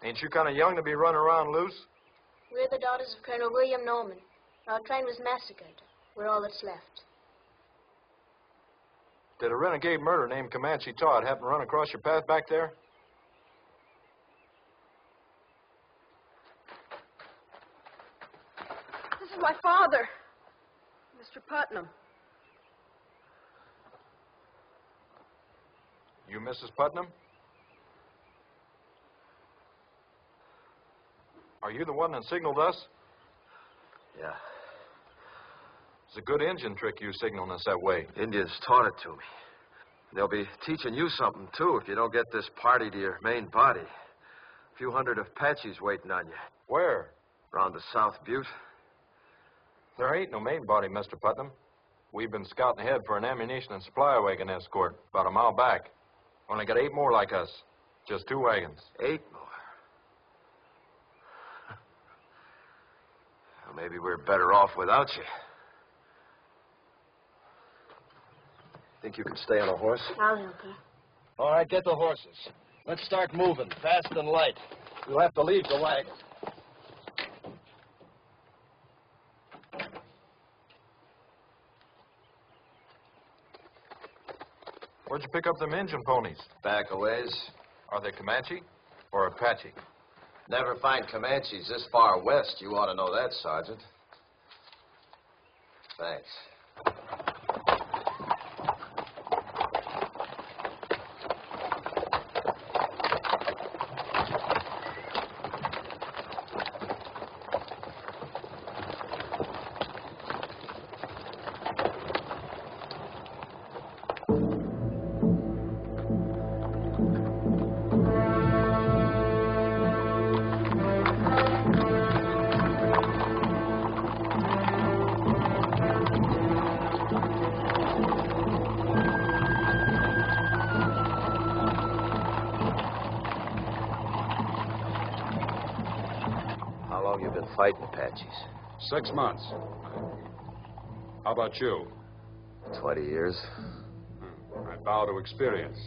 Ain't you kind of young to be running around loose? We're the daughters of Colonel William Norman. Our train was massacred. We're all that's left. Did a renegade murderer named Comanche Todd happen to run across your path back there? This is my father, Mr. Putnam. You Mrs. Putnam? Are you the one that signaled us? Yeah. It's a good Indian trick you signaling us that way. Indians taught it to me. They'll be teaching you something, too, if you don't get this party to your main body. A few hundred Apaches waiting on you. Where? Around the South Butte. There ain't no main body, Mr. Putnam. We've been scouting ahead for an ammunition and supply wagon escort about a mile back. Only got 8 more like us. Just 2 wagons. 8 more? Well, maybe we're better off without you. Think you can stay on a horse? I'll help her. All right, get the horses. Let's start moving, fast and light. We'll have to leave the wagon. Where'd you pick up them Injun ponies? Back a ways. Are they Comanche or Apache? Never find Comanches this far west. You ought to know that, Sergeant. Thanks. Fighting Apaches. 6 months. How about you? 20 years. I bow to experience.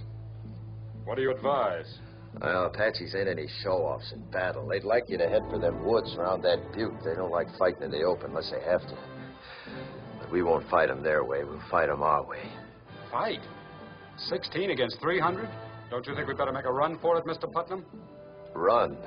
What do you advise? Well, Apaches ain't any show-offs in battle. They'd like you to head for them woods around that butte. They don't like fighting in the open unless they have to. But we won't fight them their way. We'll fight them our way. Fight? 16 against 300? Don't you think we'd better make a run for it, Mr. Putnam? Run?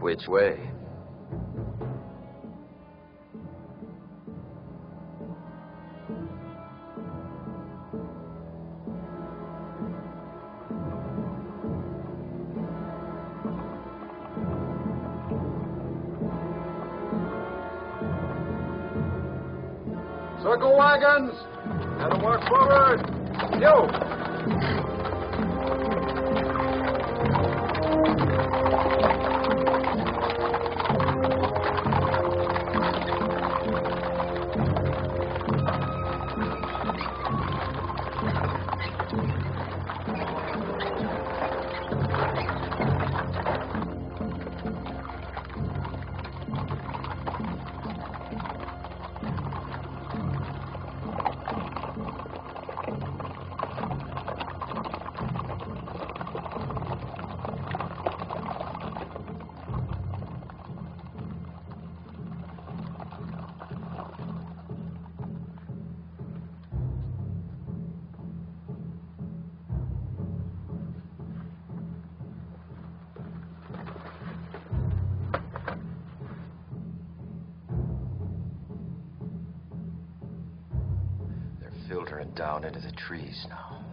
Which way? Circle wagons! Let them walk forward! You! filtering down into the trees now.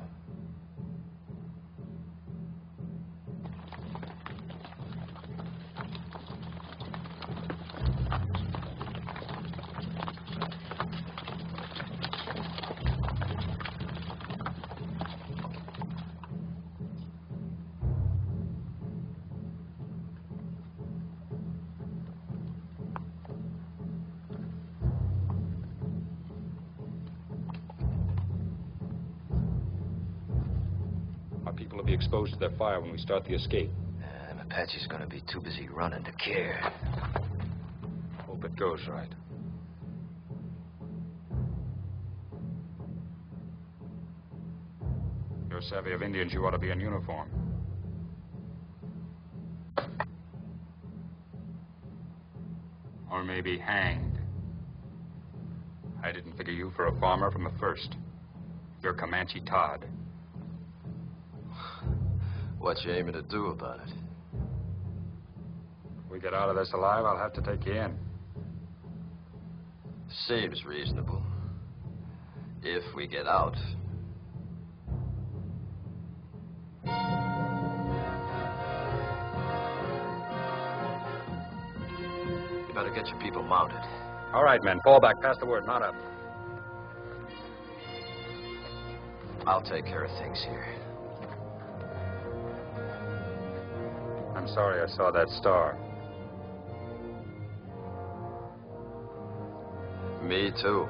People will be exposed to their fire when we start the escape. And Apache's gonna be too busy running to care. Hope it goes right. You're savvy of Indians, you ought to be in uniform. Or maybe hanged. I didn't figure you for a farmer from the first. You're Comanche Todd. What you aiming to do about it? If we get out of this alive, I'll have to take you in. Seems reasonable. If we get out. You better get your people mounted. All right, men. Fall back. Pass the word. Mount up. I'll take care of things here. I'm sorry I saw that star. Me too.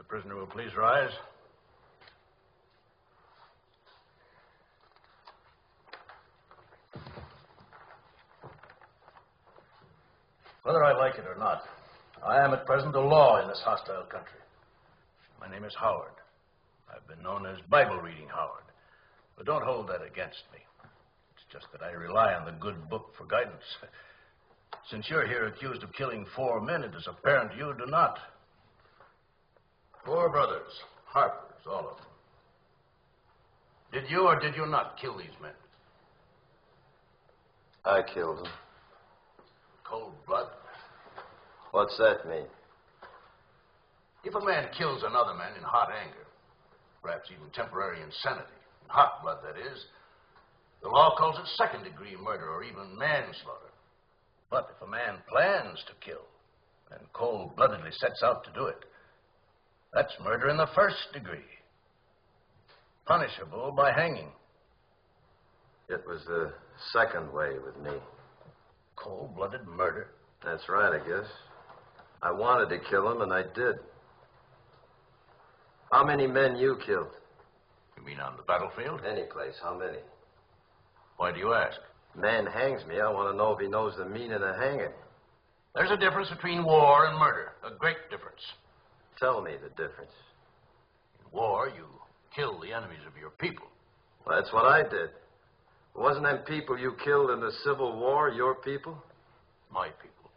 Prisoner will please rise. Whether I like it or not, I am at present a law in this hostile country. My name is Howard. I've been known as Bible Reading Howard. But don't hold that against me. It's just that I rely on the good book for guidance. Since you're here accused of killing 4 men, it is apparent you do not. 4 brothers, Harpers, all of them. Did you or did you not kill these men? I killed them. Cold blood? What's that mean? If a man kills another man in hot anger, perhaps even temporary insanity, hot blood, that is. The law calls it second-degree murder or even manslaughter. But if a man plans to kill and cold-bloodedly sets out to do it, that's murder in the first degree, punishable by hanging. It was the second way with me. Cold-blooded murder? That's right, I guess. I wanted to kill him, and I did. How many men you killed? You mean on the battlefield? Any place. How many? Why do you ask? Man hangs me. I want to know if he knows the meaning of hanging. There's a difference between war and murder. A great difference. Tell me the difference. In war, you kill the enemies of your people. Well, that's what I did. Wasn't them people you killed in the Civil War your people? My people.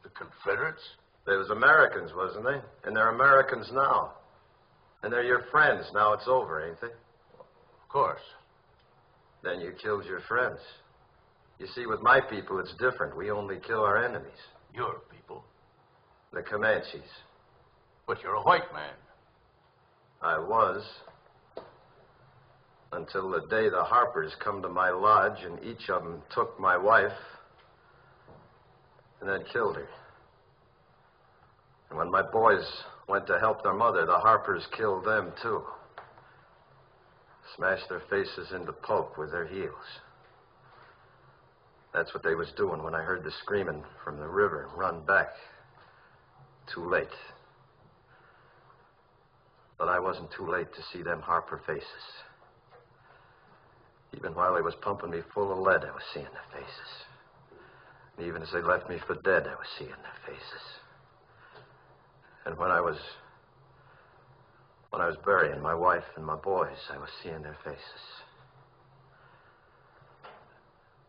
The Confederates? They was Americans, wasn't they? And they're Americans now. And they're your friends. Now it's over, ain't they? Of course. Then you killed your friends. You see, with my people, it's different. We only kill our enemies. Your people? The Comanches. But you're a white man. I was. Until the day the Harpers come to my lodge and each of them took my wife and then killed her. And when my boys went to help their mother, the Harpers killed them too. Smashed their faces into pulp with their heels. That's what they was doing when I heard the screaming from the river and run back. Too late. But I wasn't too late to see them Harper faces. Even while they was pumping me full of lead, I was seeing their faces. And even as they left me for dead, I was seeing their faces. And when I was burying my wife and my boys, I was seeing their faces.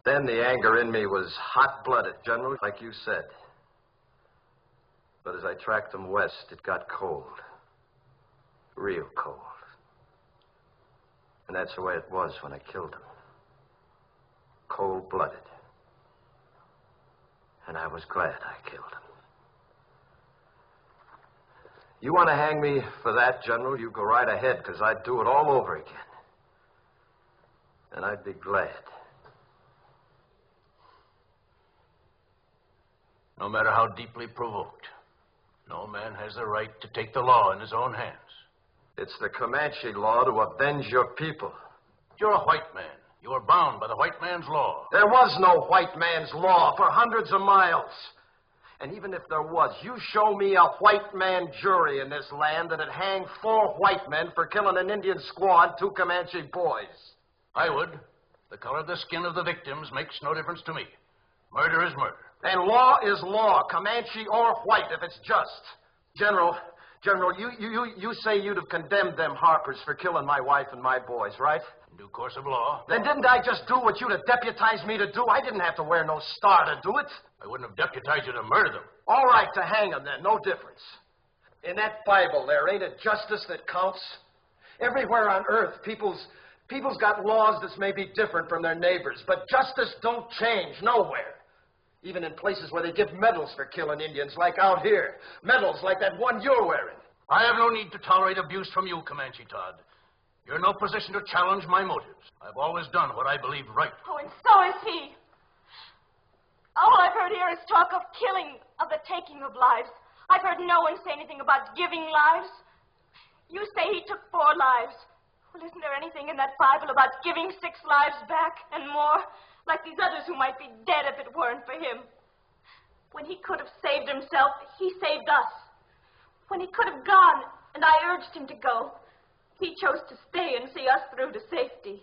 Then the anger in me was hot-blooded, General, like you said. But as I tracked them west, it got cold. Real cold. And that's the way it was when I killed them. Cold-blooded. And I was glad I killed them. You want to hang me for that, General, you go right ahead, because I'd do it all over again. And I'd be glad. No matter how deeply provoked, no man has the right to take the law in his own hands. It's the Comanche law to avenge your people. You're a white man. You are bound by the white man's law. There was no white man's law for hundreds of miles. And even if there was, you show me a white man jury in this land that'd hang 4 white men for killing an Indian squaw and 2 Comanche boys. I would. The color of the skin of the victims makes no difference to me. Murder is murder. And law is law, Comanche or white, if it's just. General, you say you'd have condemned them Harpers for killing my wife and my boys, right? In due course of law. Then didn't I just do what you'd have deputized me to do? I didn't have to wear no star to do it. I wouldn't have deputized you to murder them. All right, to hang them then, no difference. In that Bible there, ain't it justice that counts? Everywhere on earth, people's got laws that's maybe different from their neighbors, but justice don't change nowhere. Even in places where they give medals for killing Indians, like out here. Medals like that one you're wearing. I have no need to tolerate abuse from you, Comanche Todd. You're in no position to challenge my motives. I've always done what I believe right. Oh, and so is he. All I've heard here is talk of killing, of the taking of lives. I've heard no one say anything about giving lives. You say he took 4 lives. Well, isn't there anything in that Bible about giving 6 lives back and more? Like these others who might be dead if it weren't for him. When he could have saved himself, he saved us. When he could have gone, and I urged him to go, he chose to stay and see us through to safety.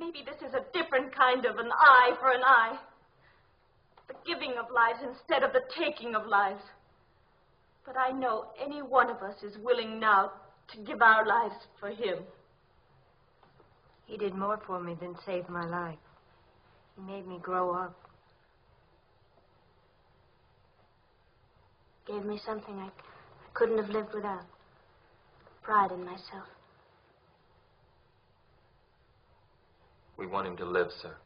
Maybe this is a different kind of an eye for an eye. The giving of lives instead of the taking of lives. But I know any one of us is willing now to give our lives for him. He did more for me than save my life. He made me grow up. Gave me something I couldn't have lived without. Pride in myself. We want him to live, sir.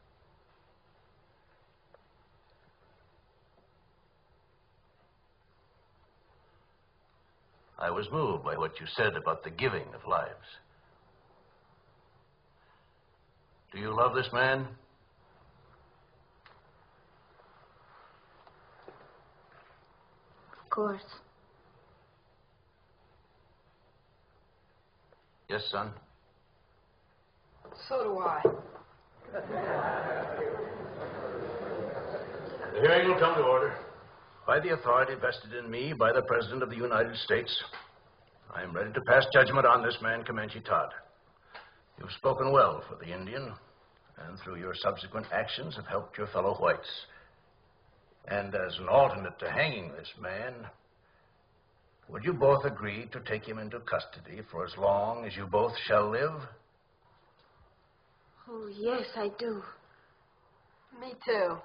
I was moved by what you said about the giving of lives. Do you love this man? Of course. Yes, son. So do I. The hearing will come to order. By the authority vested in me by the President of the United States, I am ready to pass judgment on this man, Comanche Todd. You've spoken well for the Indian, and through your subsequent actions have helped your fellow whites. And as an alternate to hanging this man, would you both agree to take him into custody for as long as you both shall live? Oh, yes, I do. Me too.